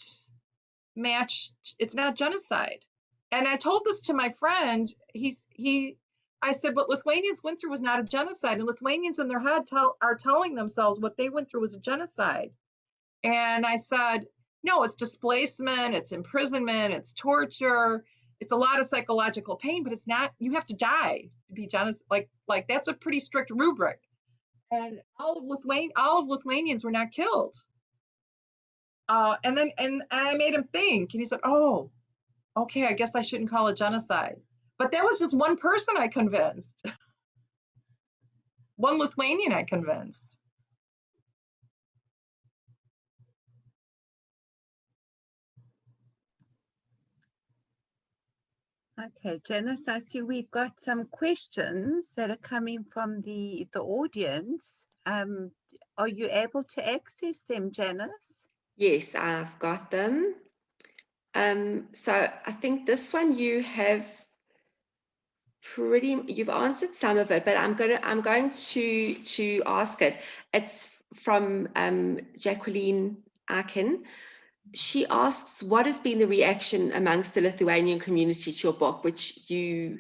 match, it's not genocide. And I told this to my friend, I said, what Lithuanians went through was not a genocide. And Lithuanians in their head are telling themselves what they went through was a genocide. And I said, no, it's displacement, it's imprisonment, it's torture, it's a lot of psychological pain, but it's not, you have to die to be genocide. Like that's a pretty strict rubric. And all of Lithuanians were not killed. And I made him think, and he said, oh, okay, I guess I shouldn't call it genocide. But there was just one person I convinced. One Lithuanian I convinced. Okay, Janice, I see we've got some questions that are coming from the audience. Are you able to access them, Janice? Yes, I've got them. So I think this one you've answered some of it, but I'm going to ask it. It's from Jacqueline Akin. She asks, what has been the reaction amongst the Lithuanian community to your book, which you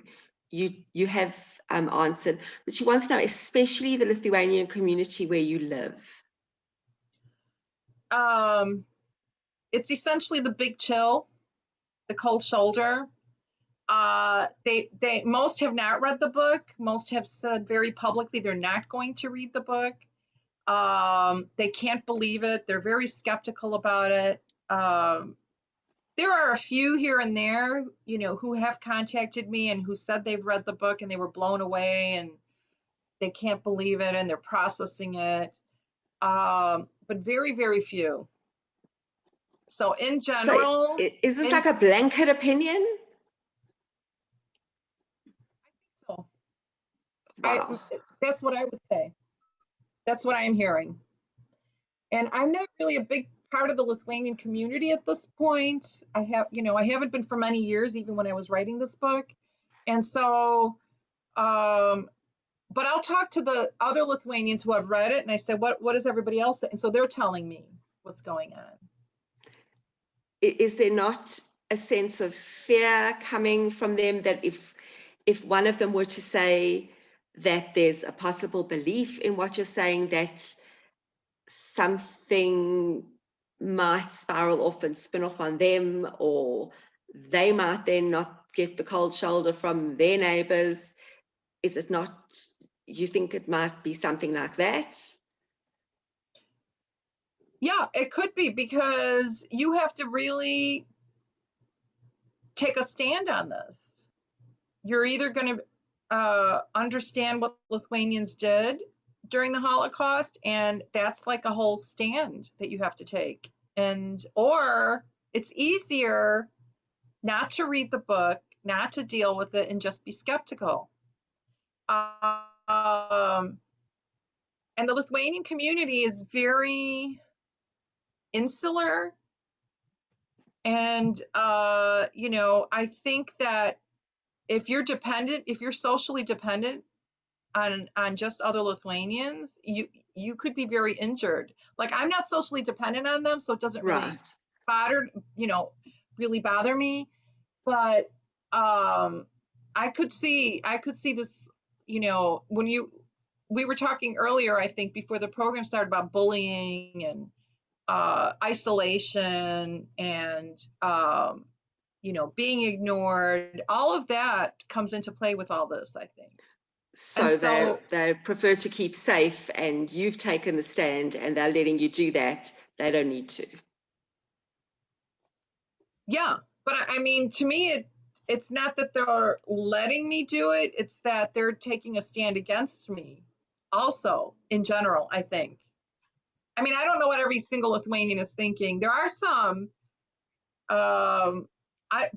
have answered, but she wants to know, especially the Lithuanian community where you live. It's essentially the big chill, the cold shoulder. They most have not read the book. Most have said very publicly they're not going to read the book. They can't believe it. They're very skeptical about it. There are a few here and there, you know, who have contacted me and who said they've read the book and they were blown away and they can't believe it and they're processing it. But very, very few. So in general, so is this like a blanket opinion? I think so. Wow. That's what I would say. That's what I am hearing. And I'm not really a big part of the Lithuanian community at this point. I haven't been for many years, even when I was writing this book. And so, but I'll talk to the other Lithuanians who have read it. And I said, what does everybody else say? And so they're telling me what's going on. Is there not a sense of fear coming from them that if one of them were to say that there's a possible belief in what you're saying, that something might spiral off and spin off on them, or they might then not get the cold shoulder from their neighbors? Is it not, you think it might be something like that? Yeah, it could be, because you have to really take a stand on this. You're either going to understand what Lithuanians did during the Holocaust, and that's like a whole stand that you have to take, or it's easier not to read the book, not to deal with it, and just be skeptical. And the Lithuanian community is very insular, and you know, I think that if you're socially dependent on just other Lithuanians, you could be very injured. Like, I'm not socially dependent on them, so it doesn't really really bother me. But I could see this, you know, when we were talking earlier, I think before the program started, about bullying and isolation and you know, being ignored. All of that comes into play with all this, I think. So they prefer to keep safe, and you've taken the stand and they're letting you do that. They don't need to. Yeah, but I mean, to me, it's not that they're letting me do it. It's that they're taking a stand against me also, in general, I think. I mean, I don't know what every single Lithuanian is thinking. There are some, but I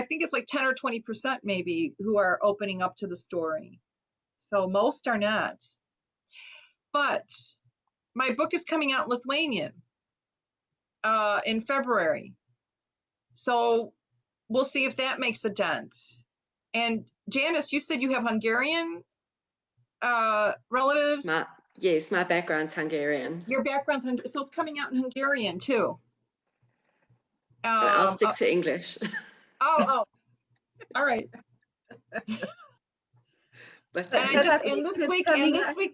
think it's like 10 or 20% maybe who are opening up to the story. So most are not. But my book is coming out in Lithuanian in February. So we'll see if that makes a dent. And Janice, you said you have Hungarian relatives? Yes, my background's Hungarian. Your background's Hungarian, so it's coming out in Hungarian too. I'll stick to English. Oh, all right. But and this week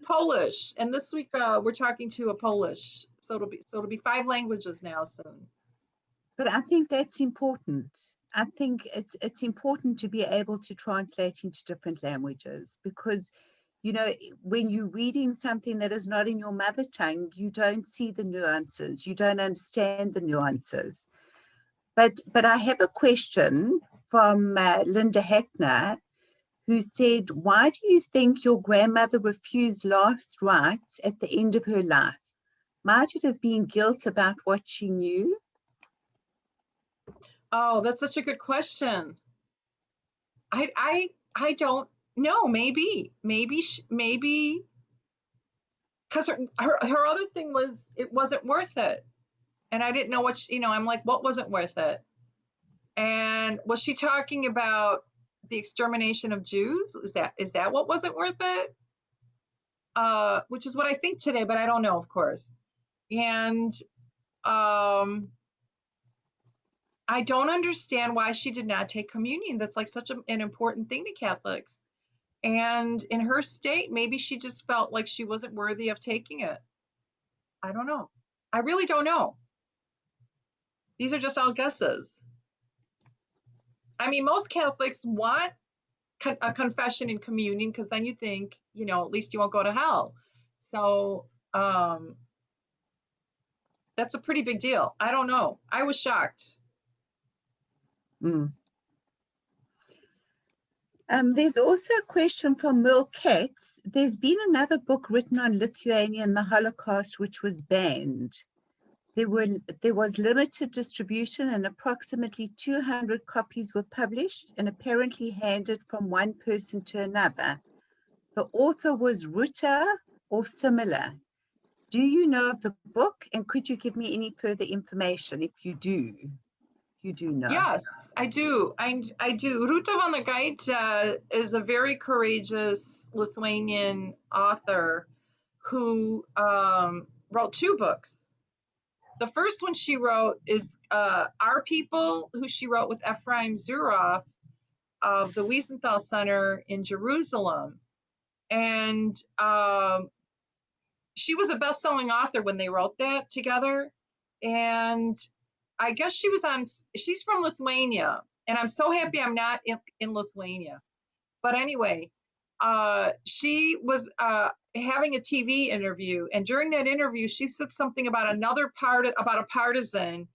Polish, and this week we're talking to a Polish, so it'll be 5 languages now soon. But I think that's important. I think it's important to be able to translate into different languages, because, you know, when you're reading something that is not in your mother tongue, you don't see the nuances, you don't understand the nuances. But I have a question from Linda Heckner, who said, why do you think your grandmother refused last rites at the end of her life? Might it have been guilt about what she knew? Oh, that's such a good question. I don't know. Maybe because her other thing was it wasn't worth it, and I didn't know what I'm like, what wasn't worth it? And was she talking about the extermination of Jews? Is that what wasn't worth it? Which is what I think today, but I don't know, of course. And I don't understand why she did not take communion. That's like such an important thing to Catholics. And in her state, maybe she just felt like she wasn't worthy of taking it. I don't know. I really don't know. These are just all guesses. I mean, most Catholics want a confession and communion because then you think, at least you won't go to hell. So that's a pretty big deal. I don't know. I was shocked. There's also a question from Merle Katz. There's been another book written on Lithuania and the Holocaust, which was banned. There was limited distribution, and approximately 200 copies were published and apparently handed from one person to another. The author was Rutter or similar. Do you know of the book, and could you give me any further information if you do? You do know. Yes, I do. I do. Ruta van der Geit is a very courageous Lithuanian author who wrote 2 books. The first one she wrote is Our People, who she wrote with Ephraim Zuroff of the Blumenthal Center in Jerusalem. And she was a best-selling author when they wrote that together. And I guess she's from Lithuania. And I'm so happy I'm not in Lithuania. But anyway, she was having a TV interview, and during that interview, she said something about about a partisan,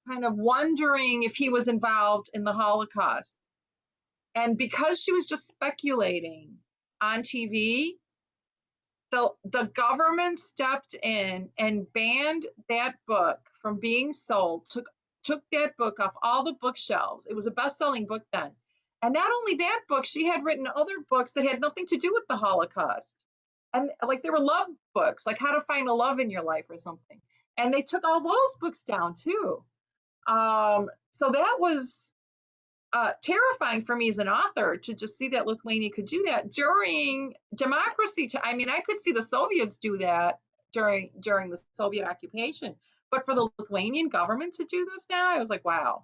kind of wondering if he was involved in the Holocaust. And because she was just speculating on TV, the government stepped in and banned that book from being sold, took that book off all the bookshelves. It was a best-selling book then. And not only that book, she had written other books that had nothing to do with the Holocaust. And like they were love books, like How to Find a Love in Your Life or something. And they took all those books down too. So that was terrifying for me as an author to just see that Lithuania could do that during democracy. I mean, I could see the Soviets do that during the Soviet occupation. But for the Lithuanian government to do this now, I was like, wow,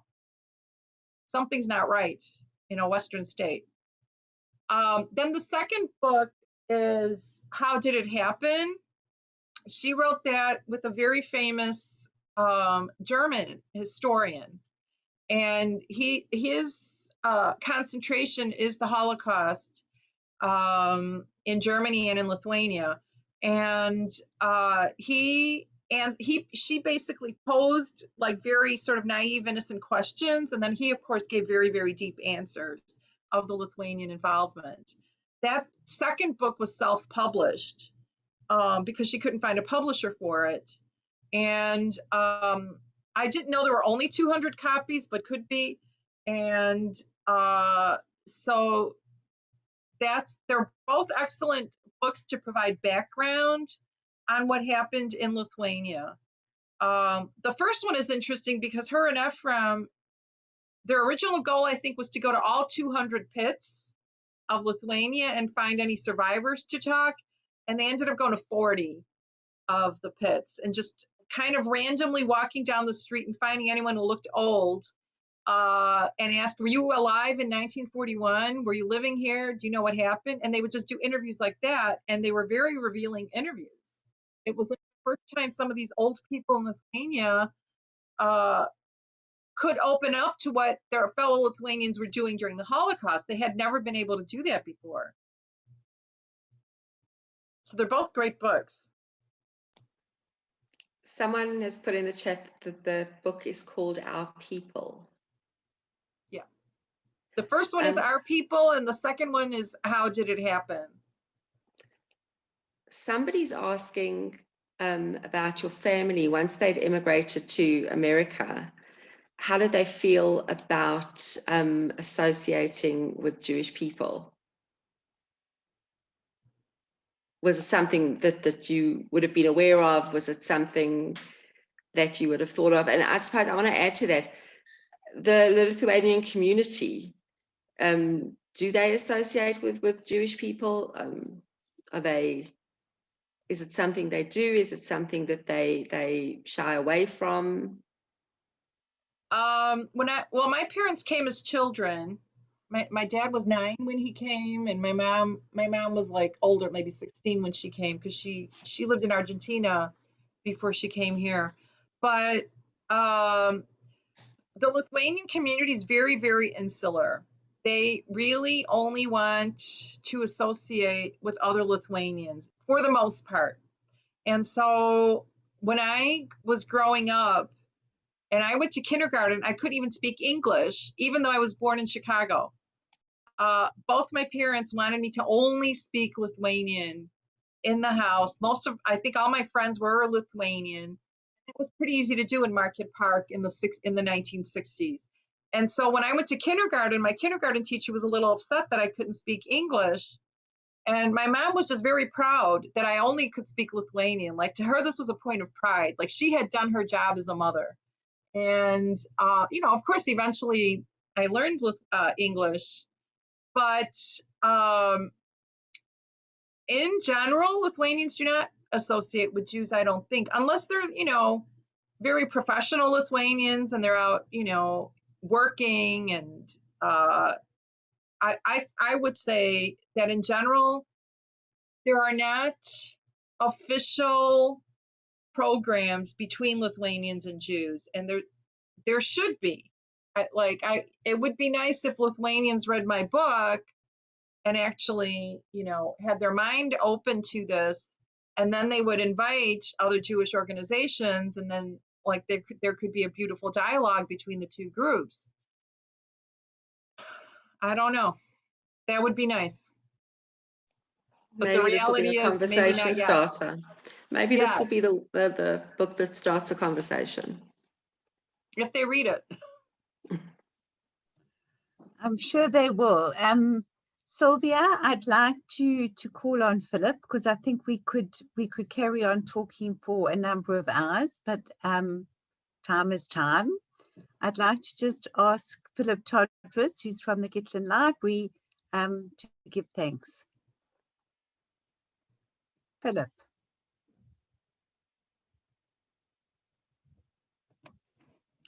something's not right in a Western state. Then the second book is How Did It Happen? She wrote that with a very famous German historian. And his concentration is the Holocaust. in Germany and in Lithuania. And she basically posed like very sort of naive, innocent questions. And then he, of course, gave very, very deep answers of the Lithuanian involvement. That second book was self-published because she couldn't find a publisher for it. And I didn't know there were only 200 copies, but could be. And so they're both excellent books to provide background on what happened in Lithuania. The first one is interesting because her and Ephraim, their original goal, I think, was to go to all 200 pits of Lithuania and find any survivors to talk. And they ended up going to 40 of the pits and just kind of randomly walking down the street and finding anyone who looked old and asked, were you alive in 1941? Were you living here? Do you know what happened? And they would just do interviews like that. And they were very revealing interviews. It was like the first time some of these old people in Lithuania could open up to what their fellow Lithuanians were doing during the Holocaust. They had never been able to do that before. So they're both great books. Someone has put in the chat that the book is called Our People. Yeah. The first one is Our People, and the second one is How Did It Happen? Somebody's asking about your family once they'd immigrated to America. How did they feel about associating with Jewish people? Was it something that you would have been aware of? Was it something that you would have thought of? And I suppose I want to add to that, the Lithuanian community, do they associate with Jewish people? Is it something they do? Is it something that they shy away from? My parents came as children. My dad was 9 when he came, and my mom was like older, maybe 16 when she came, because she lived in Argentina before she came here. But the Lithuanian community is very, very insular. They really only want to associate with other Lithuanians for the most part. And so when I was growing up and I went to kindergarten, I couldn't even speak English, even though I was born in Chicago. Both my parents wanted me to only speak Lithuanian in the house. I think all my friends were Lithuanian. It was pretty easy to do in Market Park in the 1960s. And so when I went to kindergarten, my kindergarten teacher was a little upset that I couldn't speak English. And my mom was just very proud that I only could speak Lithuanian. Like, to her, this was a point of pride. Like, she had done her job as a mother. And, of course, eventually I learned English. But in general, Lithuanians do not associate with Jews, I don't think, unless they're, very professional Lithuanians and they're out, working. And I would say that in general, there are not official programs between Lithuanians and Jews, and there should be. It would be nice if Lithuanians read my book and actually, had their mind open to this, and then they would invite other Jewish organizations, and then there could be a beautiful dialogue between the two groups. I don't know. That would be nice. But maybe the reality this will be a conversation starter. Maybe yes. This will be the book that starts a conversation. If they read it. I'm sure they will. Sylvia, I'd like to call on Philip, because I think we could carry on talking for a number of hours, but time is time. I'd like to just ask Philip Todris, who's from the Gitlin Library, to give thanks. Philip.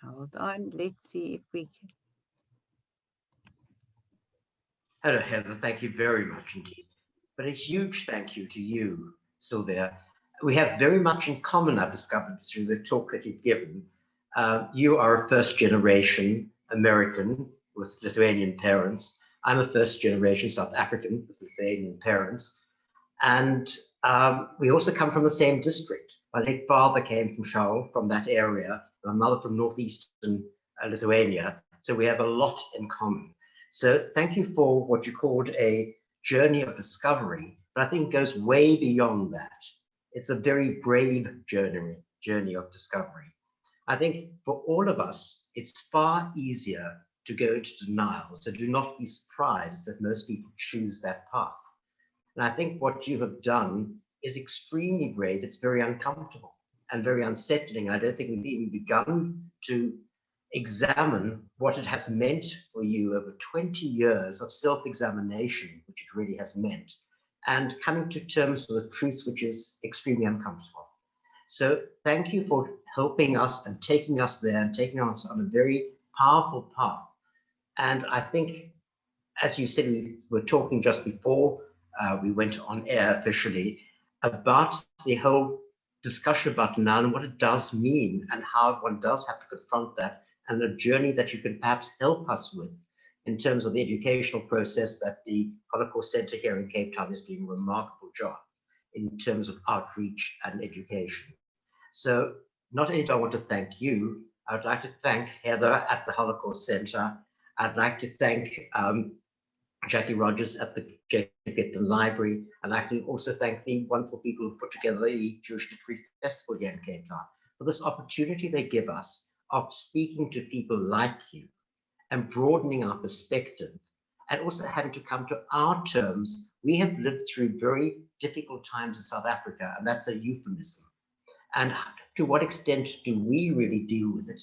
Hold on, let's see if we can. Hello, Heather. Thank you very much indeed. But a huge thank you to you, Sylvia. We have very much in common, I've discovered through the talk that you've given. You are a first-generation American with Lithuanian parents. I'm a first-generation South African with Lithuanian parents, and we also come from the same district. My late father came from Shaul, from that area, my mother from northeastern Lithuania, so we have a lot in common. So thank you for what you called a journey of discovery, but I think it goes way beyond that. It's a very brave journey of discovery. I think for all of us, it's far easier to go into denial, so do not be surprised that most people choose that path. And I think what you have done is extremely brave. It's very uncomfortable and very unsettling. I don't think we've even begun to examine what it has meant for you over 20 years of self-examination, which it really has meant, and coming to terms with the truth, which is extremely uncomfortable. So thank you for helping us and taking us there and taking us on a very powerful path. And I think, as you said, we were talking just before we went on air officially about the whole discussion about denial and what it does mean and how one does have to confront that, and a journey that you can perhaps help us with in terms of the educational process that the Holocaust Center here in Cape Town is doing a remarkable job in terms of outreach and education. So not only do I want to thank you, I would like to thank Heather at the Holocaust Center. I'd like to thank Jackie Rogers at the Gitlin Library. I'd like to also thank the wonderful people who put together the Jewish Literary Festival here in Cape Town for this opportunity they give us of speaking to people like you and broadening our perspective, and also having to come to our terms. We have lived through very difficult times in South Africa, and that's a euphemism. And to what extent do we really deal with it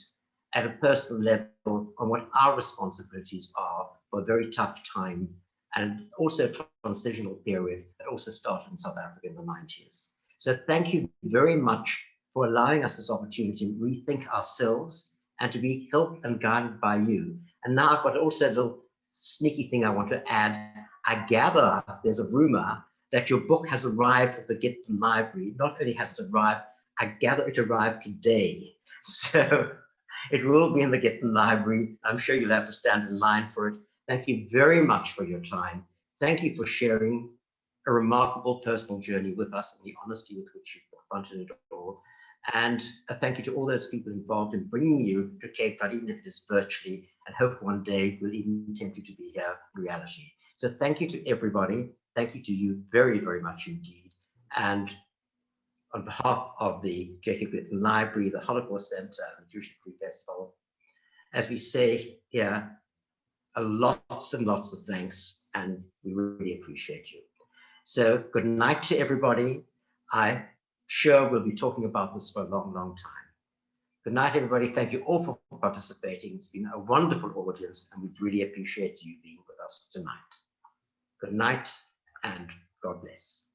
at a personal level on what our responsibilities are for a very tough time, and also a transitional period that also started in South Africa in the 90s. So thank you very much for allowing us this opportunity to rethink ourselves and to be helped and guided by you. And now I've got also a little sneaky thing I want to add. I gather there's a rumor that your book has arrived at the Gitlin Library. Not only has it arrived, I gather it arrived today. So it will be in the Gitlin Library. I'm sure you'll have to stand in line for it. Thank you very much for your time. Thank you for sharing a remarkable personal journey with us and the honesty with which you confronted it all. And a thank you to all those people involved in bringing you to Cape Town, even if it is virtually, and hope one day we'll even tempt you to be here in reality. So thank you to everybody. Thank you to you very, very much indeed. And on behalf of the Jacob Gitlin Library, the Holocaust Center, and the Jewish Literary Festival, as we say here, lots and lots of thanks, and we really appreciate you. So good night to everybody. I'm sure we'll be talking about this for a long, long time. Good night, everybody. Thank you all for participating. It's been a wonderful audience, and we really appreciate you being with us tonight. Good night, and God bless.